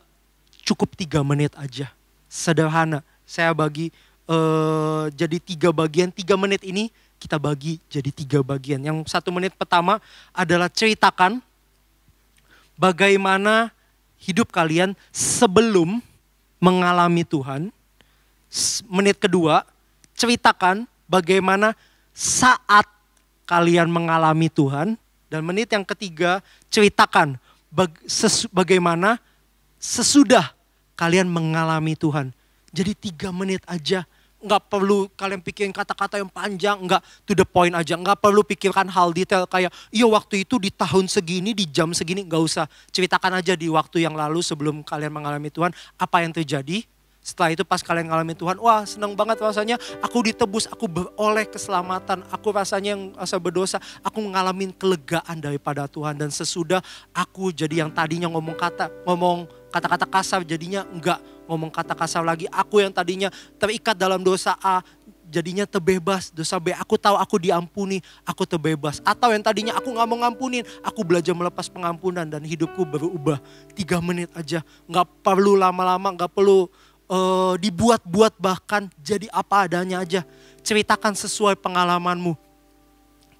cukup 3 menit aja. Sederhana, saya bagi jadi 3 bagian, 3 menit ini kita bagi jadi 3 bagian. Yang 1 menit pertama adalah ceritakan bagaimana hidup kalian sebelum mengalami Tuhan. Menit kedua, ceritakan bagaimana saat kalian mengalami Tuhan. Dan menit yang ketiga, ceritakan bagaimana sesudah kalian mengalami Tuhan. Jadi 3 menit aja. Nggak perlu kalian pikirin kata-kata yang panjang, nggak, to the point aja. Nggak perlu pikirkan hal detail kayak, iya waktu itu di tahun segini, di jam segini, nggak usah. Ceritakan aja di waktu yang lalu sebelum kalian mengalami Tuhan, apa yang terjadi. Setelah itu pas kalian mengalami Tuhan, wah senang banget rasanya, aku ditebus, aku beroleh keselamatan, aku rasanya yang rasa berdosa, aku mengalami kelegaan daripada Tuhan. Dan sesudah aku jadi yang tadinya ngomong kata-kata kasar, jadinya enggak ngomong kata kasar lagi. Aku yang tadinya terikat dalam dosa A, jadinya terbebas dosa B. Aku tahu aku diampuni, aku terbebas. Atau yang tadinya aku nggak mau ngampunin, aku belajar melepas pengampunan dan hidupku berubah. 3 menit aja, nggak perlu lama-lama, nggak perlu dibuat-buat, bahkan jadi apa adanya aja. Ceritakan sesuai pengalamanmu.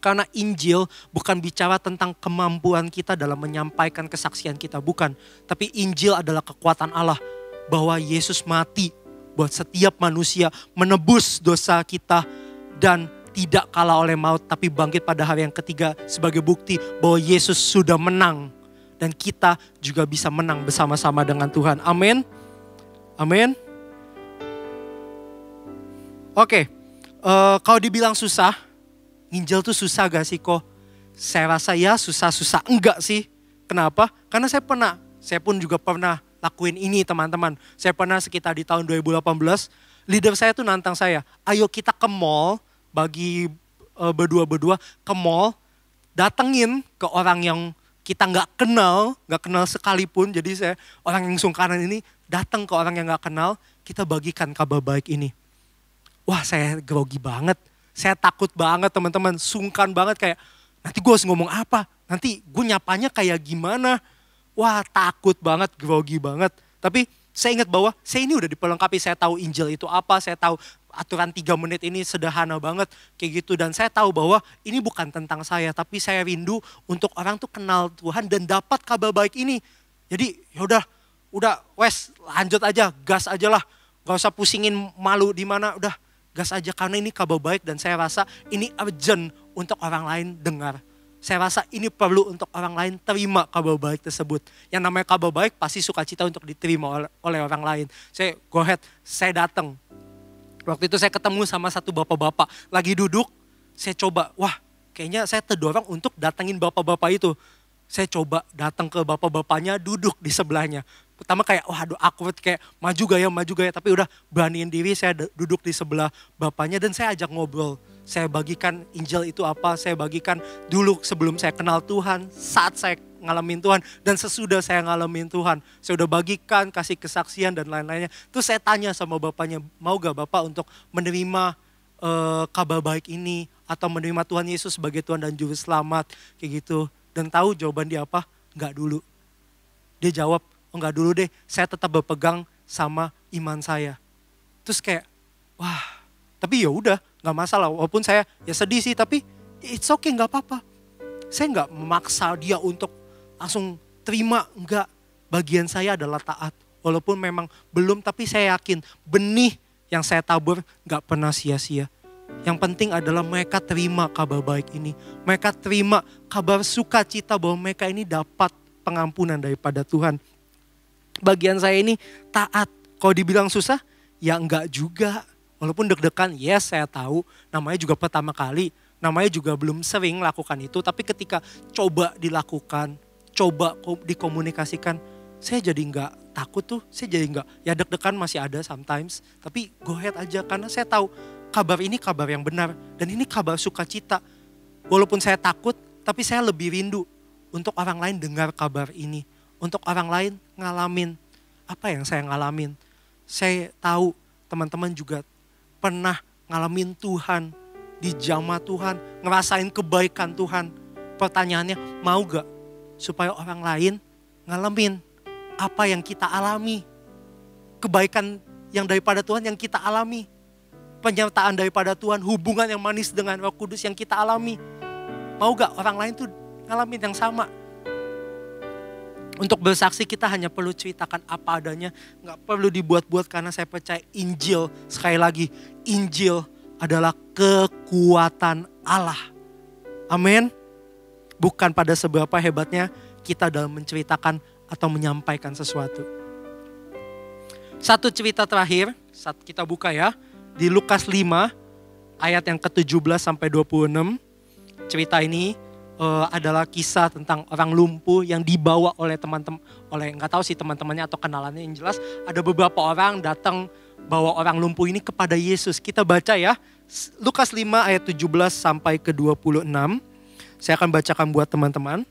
Karena Injil bukan bicara tentang kemampuan kita dalam menyampaikan kesaksian kita, bukan. Tapi Injil adalah kekuatan Allah. Bahwa Yesus mati buat setiap manusia, menebus dosa kita dan tidak kalah oleh maut, tapi bangkit pada hari yang ketiga sebagai bukti bahwa Yesus sudah menang. Dan kita juga bisa menang bersama-sama dengan Tuhan. Amin. Amin. Oke, kalau dibilang susah, nginjil tuh susah gak sih kok? Saya rasa ya susah-susah enggak sih. Kenapa? Karena saya pun juga pernah lakuin ini teman-teman. Saya pernah sekitar di tahun 2018, leader saya tuh nantang saya, ayo kita ke mall, bagi berdua-berdua ke mall, datengin ke orang yang kita nggak kenal sekalipun. Jadi saya orang yang sungkanan ini datang ke orang yang nggak kenal, kita bagikan kabar baik ini. Wah saya grogi banget, saya takut banget teman-teman, sungkan banget kayak nanti gue harus ngomong apa, nanti gue nyapanya kayak gimana. Wah takut banget, grogi banget. Tapi saya ingat bahwa saya ini udah diperlengkapi, saya tahu Injil itu apa, saya tahu aturan 3 menit ini sederhana banget kayak gitu. Dan saya tahu bahwa ini bukan tentang saya, tapi saya rindu untuk orang tuh kenal Tuhan dan dapat kabar baik ini. Jadi yaudah, wes lanjut aja, gas aja lah. Gak usah pusingin malu di mana, udah gas aja karena ini kabar baik dan saya rasa ini urgent untuk orang lain dengar. Saya rasa ini perlu untuk orang lain terima kabar baik tersebut. Yang namanya kabar baik pasti sukacita untuk diterima oleh orang lain. Saya go ahead, saya datang. Waktu itu saya ketemu sama satu bapak-bapak lagi duduk. Saya coba, wah kayaknya saya terdorong untuk datengin bapak-bapak itu. Saya coba datang ke bapak-bapaknya, duduk di sebelahnya. Pertama kayak, waduh awkward, kayak maju gaya. Tapi udah beraniin diri, saya duduk di sebelah bapaknya dan saya ajak ngobrol. Saya bagikan Injil itu apa, saya bagikan dulu sebelum saya kenal Tuhan, saat saya ngalamin Tuhan, dan sesudah saya ngalamin Tuhan. Saya udah bagikan, kasih kesaksian dan lain-lainnya. Terus saya tanya sama bapaknya, mau gak bapak untuk menerima kabar baik ini, atau menerima Tuhan Yesus sebagai Tuhan dan Juru Selamat, kayak gitu. Dan tahu jawaban dia apa? Enggak dulu. Dia jawab, enggak dulu deh, saya tetap berpegang sama iman saya. Terus kayak, wah, tapi ya udah, nggak masalah. Walaupun saya ya sedih sih, tapi it's okay, nggak apa-apa. Saya nggak memaksa dia untuk langsung terima, enggak. Bagian saya adalah taat. Walaupun memang belum, tapi saya yakin benih yang saya tabur nggak pernah sia-sia. Yang penting adalah mereka terima kabar baik ini. Mereka terima kabar sukacita bahwa mereka ini dapat pengampunan daripada Tuhan. Bagian saya ini taat. Kalau dibilang susah, ya enggak juga. Walaupun deg-degan, yes saya tahu. Namanya juga pertama kali. Namanya juga belum sering lakukan itu. Tapi ketika coba dilakukan, coba dikomunikasikan, saya jadi enggak takut tuh. Saya jadi enggak, ya deg-degan masih ada sometimes. Tapi go ahead aja karena saya tahu kabar ini kabar yang benar. Dan ini kabar sukacita. Walaupun saya takut, tapi saya lebih rindu untuk orang lain dengar kabar ini. Untuk orang lain ngalamin apa yang saya ngalamin. Saya tahu teman-teman juga pernah ngalamin Tuhan, dijamah Tuhan, ngerasain kebaikan Tuhan. Pertanyaannya, mau gak supaya orang lain ngalamin apa yang kita alami? Kebaikan yang daripada Tuhan yang kita alami. Penyertaan daripada Tuhan, hubungan yang manis dengan Roh Kudus yang kita alami. Mau gak orang lain tuh ngalamin yang sama? Untuk bersaksi kita hanya perlu ceritakan apa adanya. Gak perlu dibuat-buat karena saya percaya Injil, sekali lagi, Injil adalah kekuatan Allah. Amin. Bukan pada seberapa hebatnya kita dalam menceritakan atau menyampaikan sesuatu. Satu cerita terakhir, saat kita buka ya. Di Lukas 5 ayat yang ke-17 sampai 26. Cerita ini adalah kisah tentang orang lumpuh yang dibawa oleh teman-teman, nggak tahu sih teman-temannya atau kenalannya, yang jelas ada beberapa orang datang bawa orang lumpuh ini kepada Yesus. Kita baca ya, Lukas 5 ayat 17 sampai ke 26. Saya akan bacakan buat teman-teman.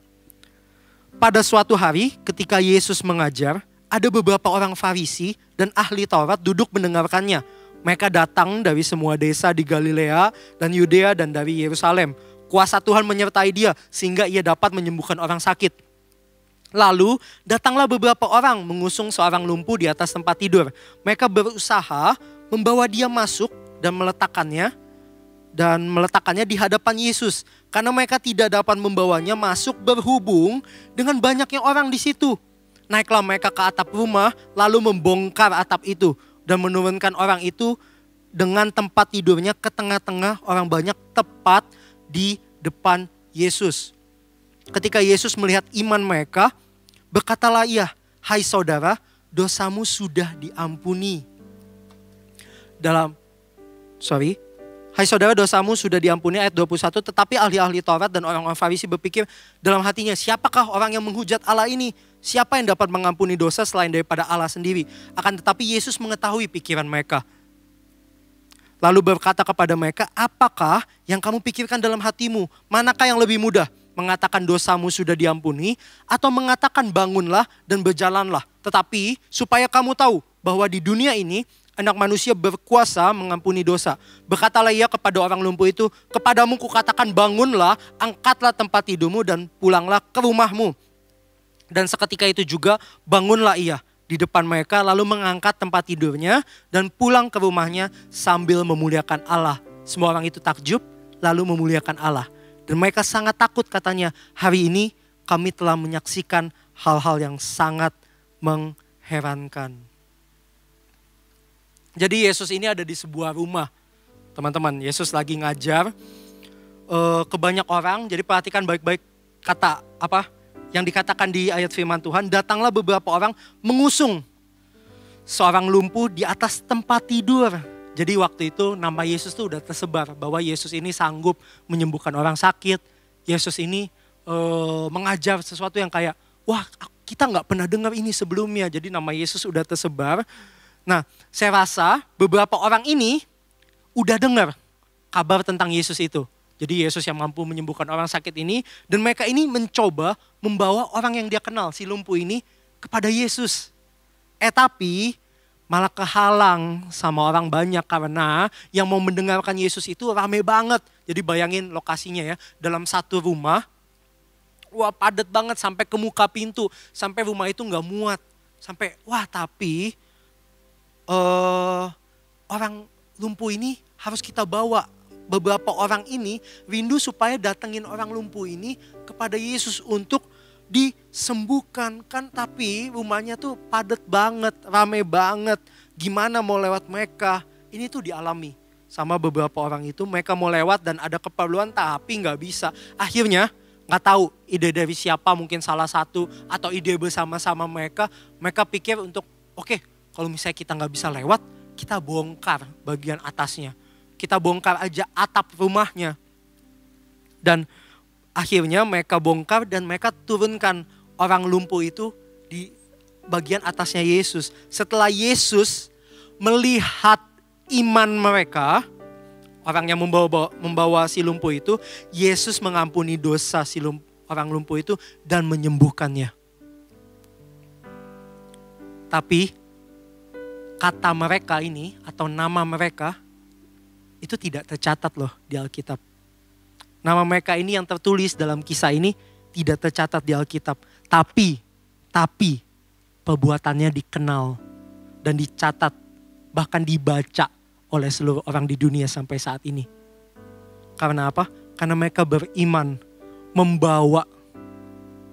Pada suatu hari ketika Yesus mengajar, ada beberapa orang Farisi dan ahli Taurat duduk mendengarkannya. Mereka datang dari semua desa di Galilea dan Yudea dan dari Yerusalem. Kuasa Tuhan menyertai dia sehingga ia dapat menyembuhkan orang sakit. Lalu datanglah beberapa orang mengusung seorang lumpuh di atas tempat tidur. Mereka berusaha membawa dia masuk dan meletakkannya di hadapan Yesus. Karena mereka tidak dapat membawanya masuk berhubung dengan banyaknya orang di situ. Naiklah mereka ke atap rumah lalu membongkar atap itu dan menurunkan orang itu dengan tempat tidurnya ke tengah-tengah orang banyak tepat di depan Yesus. Ketika Yesus melihat iman mereka, berkatalah ia, "Hai saudara, dosamu sudah diampuni." Hai saudara, dosamu sudah diampuni, ayat 21. Tetapi ahli-ahli Taurat dan orang-orang Farisi berpikir dalam hatinya, siapakah orang yang menghujat Allah ini? Siapa yang dapat mengampuni dosa selain daripada Allah sendiri? Akan tetapi Yesus mengetahui pikiran mereka. Lalu berkata kepada mereka, apakah yang kamu pikirkan dalam hatimu? Manakah yang lebih mudah? Mengatakan dosamu sudah diampuni atau mengatakan bangunlah dan berjalanlah? Tetapi supaya kamu tahu bahwa di dunia ini Anak Manusia berkuasa mengampuni dosa. Berkatalah ia kepada orang lumpuh itu, kepadamu kukatakan bangunlah, angkatlah tempat tidurmu dan pulanglah ke rumahmu. Dan seketika itu juga bangunlah ia di depan mereka lalu mengangkat tempat tidurnya dan pulang ke rumahnya sambil memuliakan Allah. Semua orang itu takjub lalu memuliakan Allah. Dan mereka sangat takut katanya, hari ini kami telah menyaksikan hal-hal yang sangat mengherankan. Jadi Yesus ini ada di sebuah rumah. Teman-teman, Yesus lagi ngajar ke banyak orang. Jadi perhatikan baik-baik kata apa yang dikatakan di ayat firman Tuhan. Datanglah beberapa orang mengusung seorang lumpuh di atas tempat tidur. Jadi waktu itu nama Yesus tuh udah tersebar bahwa Yesus ini sanggup menyembuhkan orang sakit. Yesus ini mengajar sesuatu yang kayak, wah kita gak pernah dengar ini sebelumnya. Jadi nama Yesus udah tersebar. Nah, saya rasa beberapa orang ini udah dengar kabar tentang Yesus itu. Jadi Yesus yang mampu menyembuhkan orang sakit ini. Dan mereka ini mencoba membawa orang yang dia kenal, si lumpuh ini, kepada Yesus. Tapi malah kehalang sama orang banyak karena yang mau mendengarkan Yesus itu rame banget. Jadi bayangin lokasinya ya, dalam satu rumah, wah padat banget sampai ke muka pintu. Sampai rumah itu gak muat. Sampai, wah tapi orang lumpuh ini harus kita bawa. Beberapa orang ini rindu supaya datengin orang lumpuh ini kepada Yesus untuk disembuhkan. Kan tapi rumahnya tuh padat banget, rame banget. Gimana mau lewat mereka? Ini tuh dialami sama beberapa orang itu. Mereka mau lewat dan ada keperluan tapi gak bisa. Akhirnya gak tahu ide dari siapa, mungkin salah satu atau ide bersama-sama mereka. Mereka pikir untuk oke, kalau misalnya kita gak bisa lewat, kita bongkar bagian atasnya. Kita bongkar aja atap rumahnya. Dan akhirnya mereka bongkar dan mereka turunkan orang lumpuh itu di bagian atasnya Yesus. Setelah Yesus melihat iman mereka, orang yang membawa si lumpuh itu, Yesus mengampuni dosa si orang lumpuh itu dan menyembuhkannya. Tapi kata mereka ini atau nama mereka itu tidak tercatat loh di Alkitab. Nama mereka ini yang tertulis dalam kisah ini tidak tercatat di Alkitab. Tapi perbuatannya dikenal dan dicatat, bahkan dibaca oleh seluruh orang di dunia sampai saat ini. Karena apa? Karena mereka beriman membawa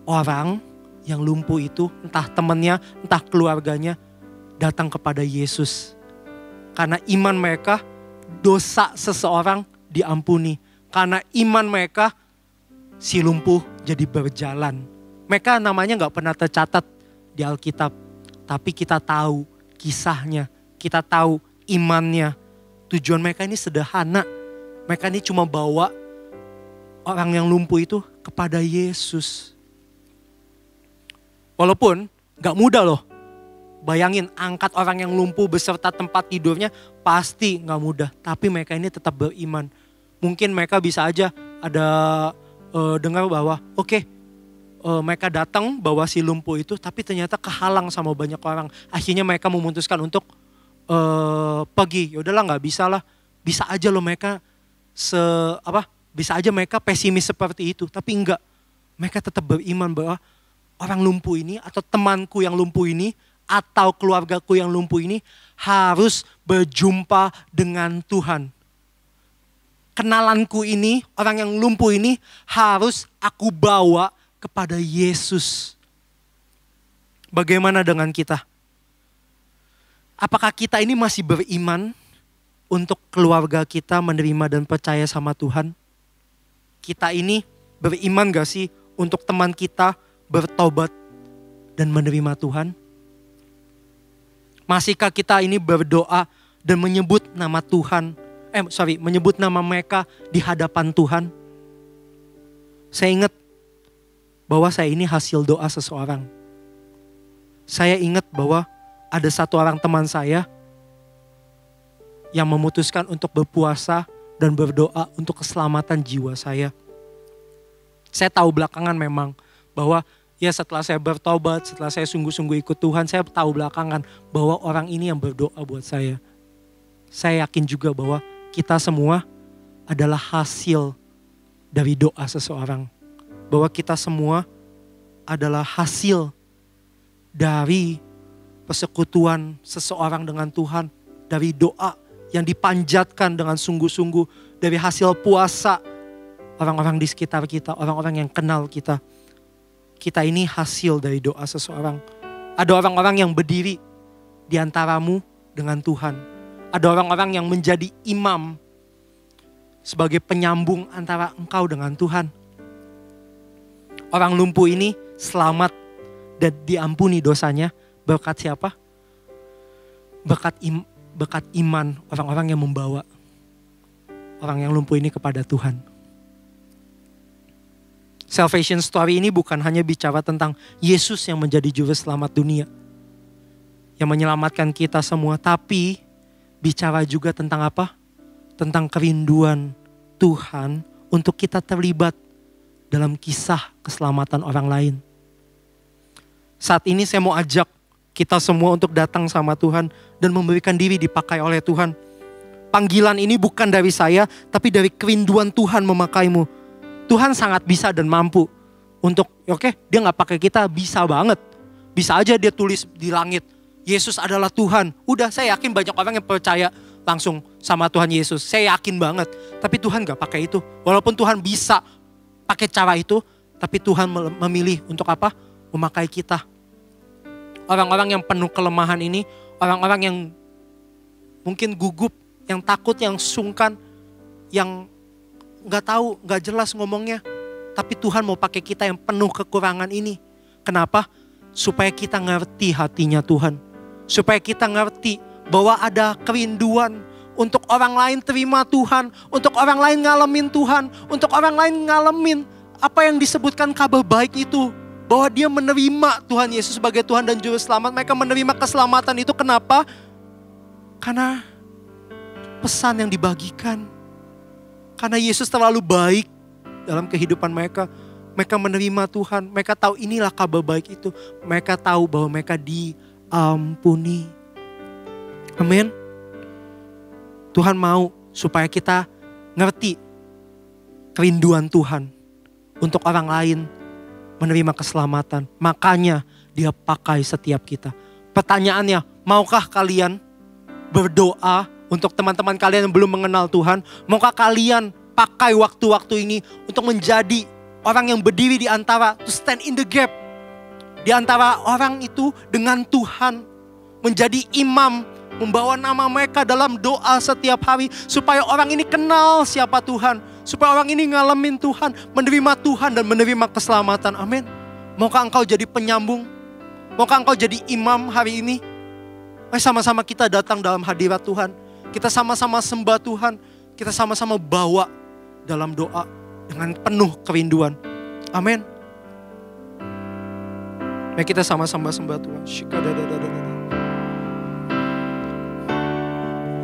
orang yang lumpuh itu, entah temannya, entah keluarganya, datang kepada Yesus. Karena iman mereka, dosa seseorang diampuni. Karena iman mereka, si lumpuh jadi berjalan. Mereka namanya gak pernah tercatat di Alkitab. Tapi kita tahu kisahnya, kita tahu imannya. Tujuan mereka ini sederhana. Mereka ini cuma bawa orang yang lumpuh itu kepada Yesus. Walaupun gak mudah loh. Bayangin angkat orang yang lumpuh beserta tempat tidurnya pasti gak mudah. Tapi mereka ini tetap beriman. Mungkin mereka bisa aja ada dengar bahwa mereka datang bawa si lumpuh itu, tapi ternyata kehalang sama banyak orang. Akhirnya mereka memutuskan untuk pergi. Yaudahlah gak bisa lah. Bisa aja loh mereka bisa aja mereka pesimis seperti itu. Tapi enggak. Mereka tetap beriman bahwa orang lumpuh ini atau temanku yang lumpuh ini atau keluargaku yang lumpuh ini harus berjumpa dengan Tuhan. Kenalanku ini, orang yang lumpuh ini harus aku bawa kepada Yesus. Bagaimana dengan kita? Apakah kita ini masih beriman untuk keluarga kita menerima dan percaya sama Tuhan? Kita ini beriman gak sih untuk teman kita bertobat dan menerima Tuhan? Masihkah kita ini berdoa dan menyebut nama menyebut nama mereka di hadapan Tuhan? Saya ingat bahwa saya ini hasil doa seseorang. Saya ingat bahwa ada satu orang teman saya yang memutuskan untuk berpuasa dan berdoa untuk keselamatan jiwa saya. Saya tahu belakangan memang bahwa setelah saya bertobat, setelah saya sungguh-sungguh ikut Tuhan, saya tahu belakangan bahwa orang ini yang berdoa buat saya. Saya yakin juga bahwa kita semua adalah hasil dari doa seseorang. Bahwa kita semua adalah hasil dari persekutuan seseorang dengan Tuhan. Dari doa yang dipanjatkan dengan sungguh-sungguh. Dari hasil puasa orang-orang di sekitar kita, orang-orang yang kenal kita. Kita ini hasil dari doa seseorang. Ada orang-orang yang berdiri di antaramu dengan Tuhan. Ada orang-orang yang menjadi imam sebagai penyambung antara engkau dengan Tuhan. Orang lumpuh ini selamat dan diampuni dosanya berkat siapa? Berkat iman orang-orang yang membawa orang yang lumpuh ini kepada Tuhan. Salvation story ini bukan hanya bicara tentang Yesus yang menjadi juru selamat dunia, yang menyelamatkan kita semua, tapi bicara juga tentang apa? Tentang kerinduan Tuhan untuk kita terlibat dalam kisah keselamatan orang lain. Saat ini saya mau ajak kita semua untuk datang sama Tuhan dan memberikan diri dipakai oleh Tuhan. Panggilan ini bukan dari saya, tapi dari kerinduan Tuhan memakaimu. Tuhan sangat bisa dan mampu untuk, dia gak pakai kita, bisa banget. Bisa aja dia tulis di langit, Yesus adalah Tuhan. Udah, saya yakin banyak orang yang percaya langsung sama Tuhan Yesus. Saya yakin banget, tapi Tuhan gak pakai itu. Walaupun Tuhan bisa pakai cara itu, tapi Tuhan memilih untuk apa? Memakai kita. Orang-orang yang penuh kelemahan ini, orang-orang yang mungkin gugup, yang takut, yang sungkan, yang gak tahu, gak jelas ngomongnya. Tapi Tuhan mau pakai kita yang penuh kekurangan ini. Kenapa? Supaya kita ngerti hatinya Tuhan. Supaya kita ngerti bahwa ada kerinduan untuk orang lain terima Tuhan. Untuk orang lain ngalamin Tuhan. Untuk orang lain ngalamin apa yang disebutkan kabar baik itu. Bahwa dia menerima Tuhan Yesus sebagai Tuhan dan Juru Selamat. Mereka menerima keselamatan itu. Kenapa? Karena pesan yang dibagikan. Karena Yesus terlalu baik dalam kehidupan mereka. Mereka menerima Tuhan. Mereka tahu inilah kabar baik itu. Mereka tahu bahwa mereka diampuni. Amin. Tuhan mau supaya kita ngerti kerinduan Tuhan untuk orang lain menerima keselamatan. Makanya dia pakai setiap kita. Pertanyaannya, maukah kalian berdoa untuk teman-teman kalian yang belum mengenal Tuhan? Maukah kalian pakai waktu-waktu ini untuk menjadi orang yang berdiri di antara, to stand in the gap, di antara orang itu dengan Tuhan, menjadi imam, membawa nama mereka dalam doa setiap hari, supaya orang ini kenal siapa Tuhan, supaya orang ini ngalamin Tuhan, menerima Tuhan dan menerima keselamatan. Amin. Maukah engkau jadi penyambung? Maukah engkau jadi imam hari ini? Mari sama-sama kita datang dalam hadirat Tuhan. Kita sama-sama sembah Tuhan. Kita sama-sama bawa dalam doa dengan penuh kerinduan. Amin. Mari kita sama-sama sembah Tuhan.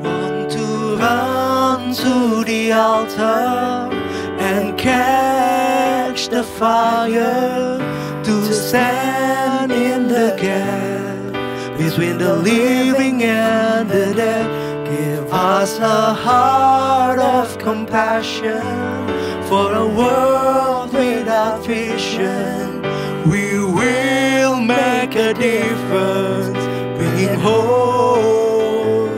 Want to run to the altar and catch the fire, to stand in the gap between the living and the dead. Give us a heart of compassion for a world without vision. We will make a difference, bringing hope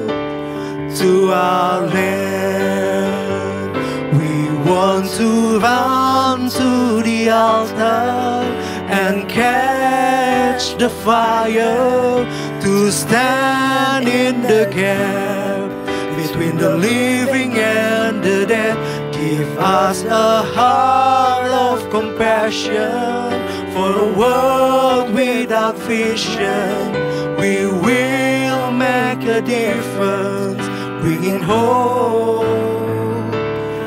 to our land. We want to run to the altar and catch the fire, to stand in the gap between the living and the dead. Give us a heart of compassion for a world without vision. We will make a difference, bringing hope.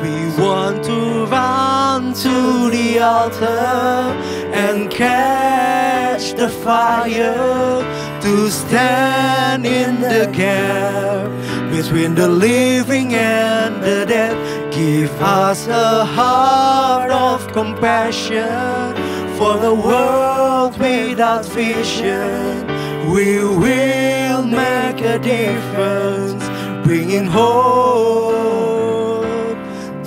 We want to run to the altar and catch the fire, to stand in the gap between the living and the dead. Give us a heart of compassion for the world without vision. We will make a difference, bringing hope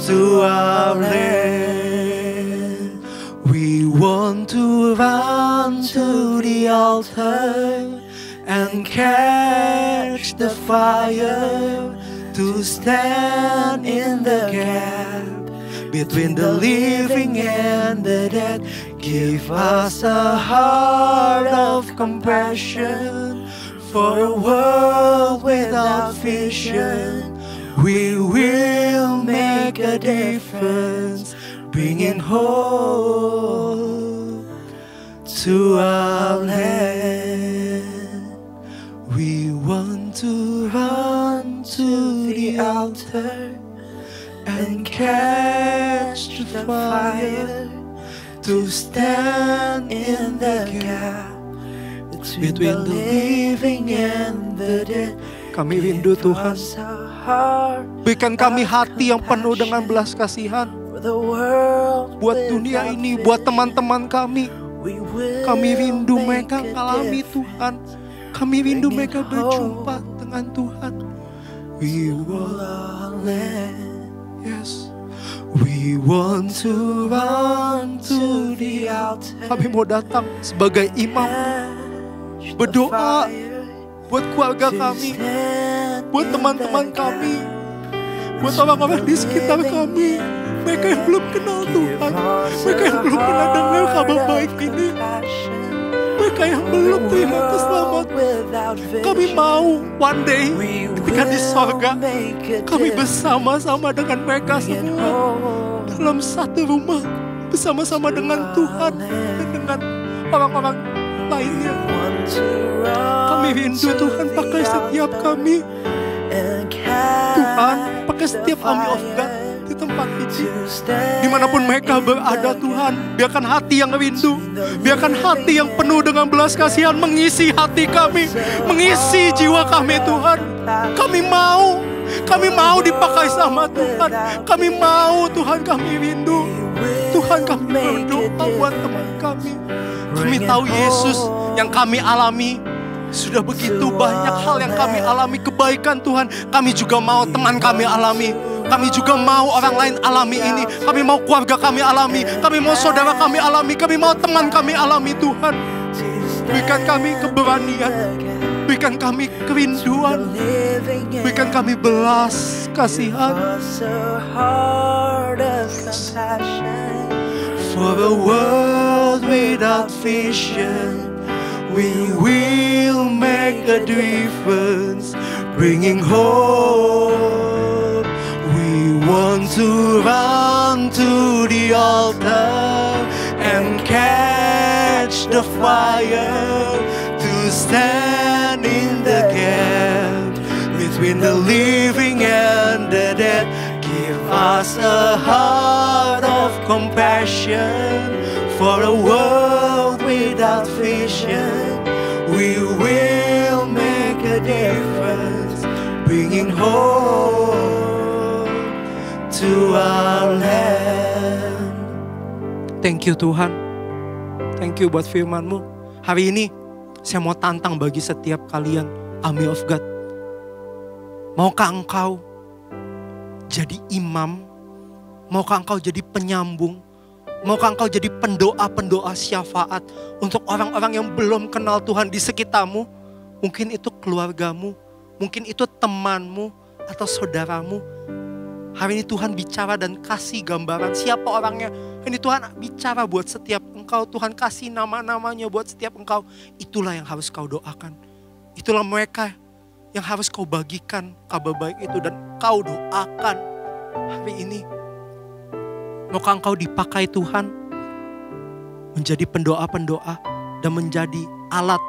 to our land. We want to run to the altar and catch the fire, to stand in the gap between the living and the dead. Give us a heart of compassion for a world without vision. We will make a difference, bringing hope to our land. We want to run to the altar and catch the fire, to stand in the gap between the living and the dead. Kami rindu Tuhan. Berikan kami hati yang penuh dengan belas kasihan buat dunia ini, buat teman-teman kami. Kami rindu mereka mengalami Tuhan. Kami rindu mereka berjumpa dengan Tuhan. We want, yes, we want to run to the altar. Kami mau datang sebagai imam, berdoa buat keluarga kami, buat teman-teman kami, buat orang-orang di sekitar kami. Mereka yang belum kenal Tuhan, mereka yang belum pernah dengar kabar baik ini, mereka yang belum terima keselamatan. Kami mau one day ketika di sorga, kami bersama-sama dengan mereka semua dalam satu rumah, bersama-sama dengan Tuhan dan dengan orang-orang lainnya. Kami rindu Tuhan, pakai setiap kami. Tuhan, pakai setiap Army of God di tempat ini, dimanapun mereka berada. Tuhan, biarkan hati yang rindu, biarkan hati yang penuh dengan belas kasihan mengisi hati kami, mengisi jiwa kami. Tuhan, kami mau dipakai sama Tuhan. Kami mau Tuhan, kami rindu. Tuhan, Tuhan, kami berdoa buat teman kami. Kami tahu Yesus yang kami alami. Sudah begitu banyak hal yang kami alami, kebaikan Tuhan. Kami juga mau teman kami alami. Kami juga mau orang lain alami ini. Kami mau keluarga kami alami. Kami mau saudara kami alami. Kami mau teman kami alami Tuhan. Berikan kami keberanian. Berikan kami kerinduan. Berikan kami belas kasihan. For a world without vision, we will make a difference, bringing hope. We want to run to the altar and catch the fire, to stand in the gap between the living and the dead. Give us a heart of compassion for a world without vision. We will make a difference, bringing hope to our land. Thank you Tuhan. Thank you buat firman-Mu. Hari ini saya mau tantang bagi setiap kalian, Army of God. Maukah engkau jadi imam? Maukah engkau jadi penyambung? Maukah engkau jadi pendoa-pendoa syafaat untuk orang-orang yang belum kenal Tuhan di sekitarmu? Mungkin itu keluargamu, mungkin itu temanmu atau saudaramu. Hari ini Tuhan bicara dan kasih gambaran siapa orangnya. Ini Tuhan bicara buat setiap engkau. Tuhan kasih nama-namanya buat setiap engkau. Itulah yang harus kau doakan. Itulah mereka yang harus kau bagikan kabar baik itu dan kau doakan hari ini. Maukah engkau dipakai Tuhan menjadi pendoa-pendoa dan menjadi alat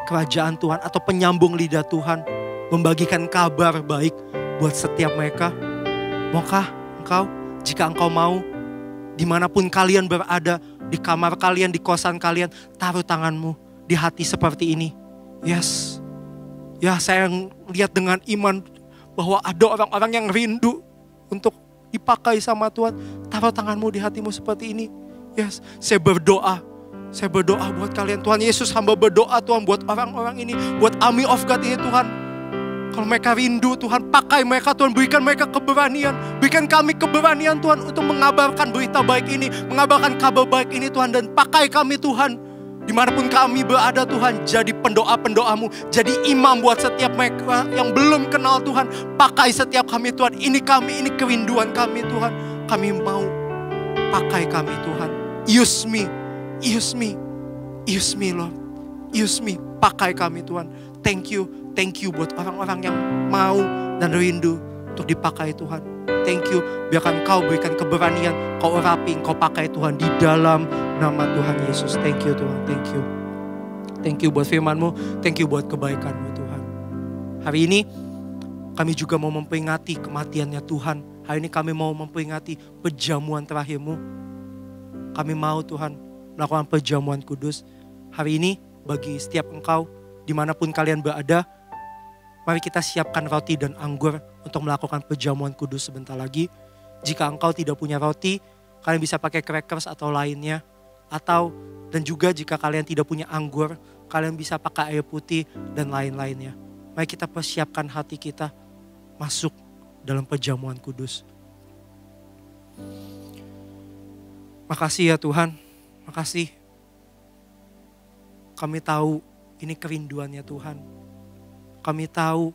kerajaan Tuhan atau penyambung lidah Tuhan, membagikan kabar baik buat setiap mereka? Maukah engkau, jika engkau mau, dimanapun kalian berada, di kamar kalian, di kosan kalian, taruh tanganmu di hati seperti ini. Yes. Ya, saya lihat dengan iman bahwa ada orang-orang yang rindu untuk dipakai sama Tuhan. Taruh tanganmu di hatimu seperti ini. Yes, saya berdoa buat kalian. Tuhan Yesus, hamba berdoa Tuhan buat orang-orang ini, buat Army of God ini Tuhan. Kalau mereka rindu Tuhan, pakai mereka Tuhan, berikan mereka keberanian. Berikan kami keberanian Tuhan untuk mengabarkan berita baik ini, mengabarkan kabar baik ini Tuhan. Dan pakai kami Tuhan, dimanapun kami berada Tuhan, jadi pendoa-pendoamu, jadi imam buat setiap mereka yang belum kenal Tuhan. Pakai setiap kami Tuhan, ini kami, ini kerinduan kami Tuhan. Kami mau, pakai kami Tuhan. Use me Lord, use me, pakai kami Tuhan. Thank you buat orang-orang yang mau dan rindu untuk dipakai Tuhan. Thank you, biarkan kau berikan keberanian, kau urapi, kau pakai Tuhan di dalam nama Tuhan Yesus. Thank you Tuhan, thank you. Thank you buat firman-Mu, thank you buat kebaikan-Mu Tuhan. Hari ini kami juga mau memperingati kematiannya Tuhan. Hari ini kami mau memperingati perjamuan terakhir-Mu. Kami mau Tuhan melakukan perjamuan kudus. Hari ini bagi setiap engkau, dimanapun kalian berada, mari kita siapkan roti dan anggur untuk melakukan perjamuan kudus sebentar lagi. Jika engkau tidak punya roti, kalian bisa pakai crackers atau lainnya. Dan juga jika kalian tidak punya anggur, kalian bisa pakai air putih dan lain-lainnya. Mari kita persiapkan hati kita masuk dalam perjamuan kudus. Makasih ya Tuhan, makasih. Kami tahu ini kerinduannya Tuhan. Kami tahu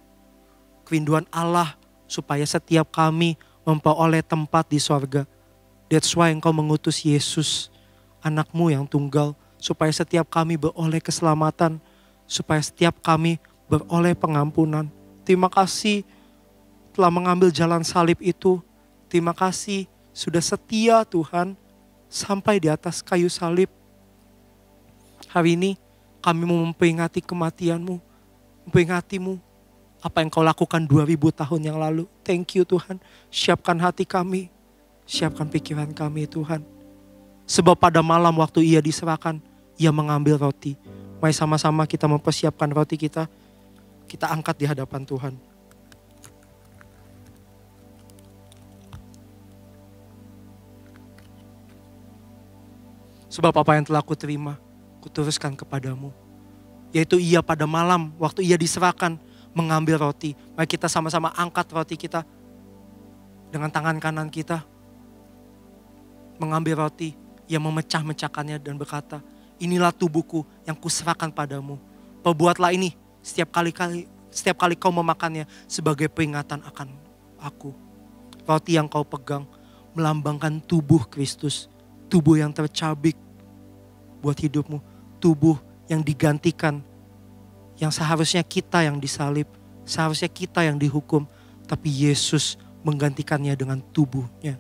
kerinduan Allah supaya setiap kami memperoleh tempat di sorga. That's why Engkau mengutus Yesus, anak-Mu yang tunggal, supaya setiap kami beroleh keselamatan, supaya setiap kami beroleh pengampunan. Terima kasih telah mengambil jalan salib itu. Terima kasih sudah setia Tuhan sampai di atas kayu salib. Hari ini kami mau memperingati kematian-Mu, memperingati-Mu, apa yang Kau lakukan 2000 tahun yang lalu. Thank you Tuhan, siapkan hati kami, siapkan pikiran kami Tuhan. Sebab pada malam waktu Ia diserahkan, Ia mengambil roti. Mari sama-sama kita mempersiapkan roti kita angkat di hadapan Tuhan. Sebab apa yang telah kuterima, kuteruskan kepadamu. Yaitu ia pada malam, waktu ia diserahkan, mengambil roti. Mari kita sama-sama angkat roti kita dengan tangan kanan kita. Mengambil roti, ia memecah-mecahkannya dan berkata, inilah tubuhku yang kuserahkan padamu. Perbuatlah ini setiap kali kau memakannya sebagai peringatan akan aku. Roti yang kau pegang melambangkan tubuh Kristus. Tubuh yang tercabik buat hidupmu. Tubuh yang digantikan. Yang seharusnya kita yang disalib. Seharusnya kita yang dihukum. Tapi Yesus menggantikannya dengan tubuhnya.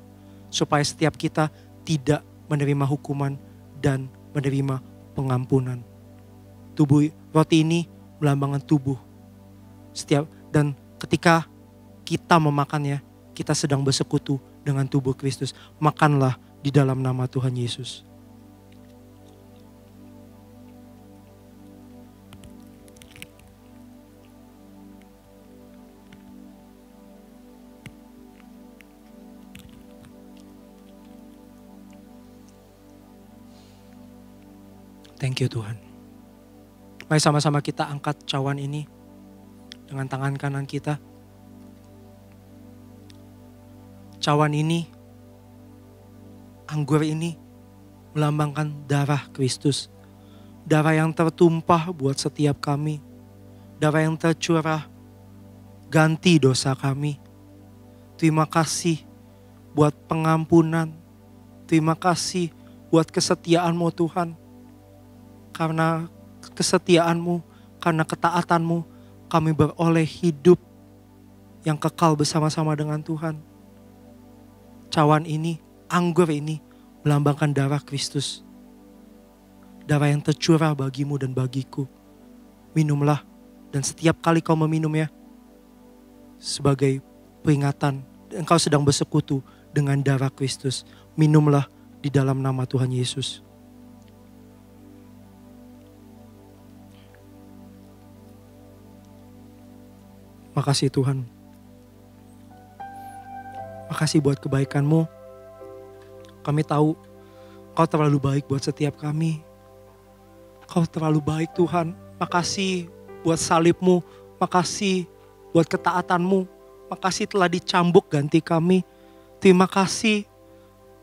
Supaya setiap kita tidak menerima hukuman dan menerima pengampunan. Tubuh roti ini melambangkan tubuh. Dan ketika kita memakannya, kita sedang bersekutu dengan tubuh Kristus. Makanlah di dalam nama Tuhan Yesus. Thank you Tuhan. Mari sama-sama kita angkat cawan ini dengan tangan kanan kita. Cawan ini, anggur ini melambangkan darah Kristus. Darah yang tertumpah buat setiap kami. Darah yang tercurah ganti dosa kami. Terima kasih buat pengampunan. Terima kasih buat kesetiaan-Mu Tuhan. Karena kesetiaan-Mu, karena ketaatan-Mu, kami beroleh hidup yang kekal bersama-sama dengan Tuhan. Cawan ini, anggur ini melambangkan darah Kristus. Darah yang tercurah bagimu dan bagiku. Minumlah dan setiap kali kau meminumnya sebagai peringatan engkau sedang bersekutu dengan darah Kristus. Minumlah di dalam nama Tuhan Yesus. Makasih Tuhan. Makasih buat kebaikan-Mu. Kami tahu Kau terlalu baik buat setiap kami. Kau terlalu baik Tuhan. Makasih buat salib-Mu. Makasih buat ketaatan-Mu. Makasih telah dicambuk ganti kami. Terima kasih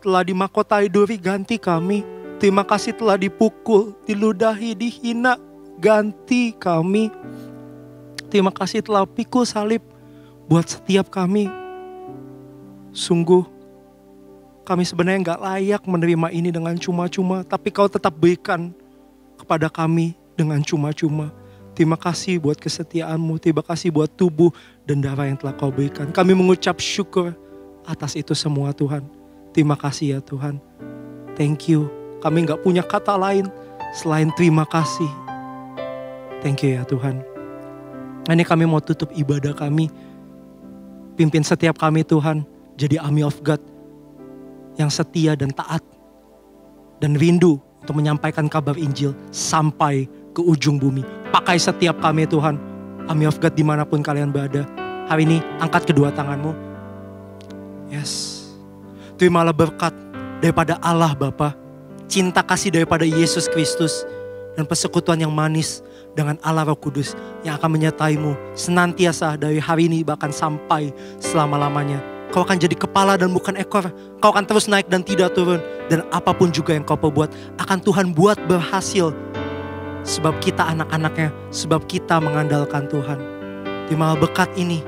telah dimahkotai duri ganti kami. Terima kasih telah dipukul, diludahi, dihina ganti kami. Terima kasih telah pikul salib buat setiap kami. Sungguh kami sebenarnya gak layak menerima ini dengan cuma-cuma. Tapi Kau tetap berikan kepada kami dengan cuma-cuma. Terima kasih buat kesetiaan-Mu. Terima kasih buat tubuh dan darah yang telah Kau berikan. Kami mengucap syukur atas itu semua Tuhan. Terima kasih ya Tuhan. Thank you. Kami gak punya kata lain selain terima kasih. Thank you ya Tuhan. Ini kami mau tutup ibadah kami. Pimpin setiap kami Tuhan. Jadi army of God yang setia dan taat. Dan rindu untuk menyampaikan kabar Injil sampai ke ujung bumi. Pakai setiap kami Tuhan. Army of God dimanapun kalian berada. Hari ini angkat kedua tanganmu. Yes. Terimalah berkat daripada Allah Bapa. Cinta kasih daripada Yesus Kristus. Dan persekutuan yang manis dengan Allah Roh Kudus yang akan menyertaimu senantiasa dari hari ini bahkan sampai selama-lamanya. Kau akan jadi kepala dan bukan ekor. Kau akan terus naik dan tidak turun. Dan apapun juga yang kau perbuat akan Tuhan buat berhasil. Sebab kita anak-anaknya, sebab kita mengandalkan Tuhan. Terimalah berkat ini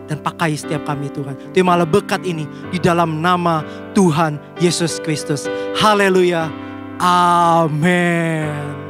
dan pakai setiap kami Tuhan. Terimalah berkat ini di dalam nama Tuhan Yesus Kristus. Haleluya. Amin.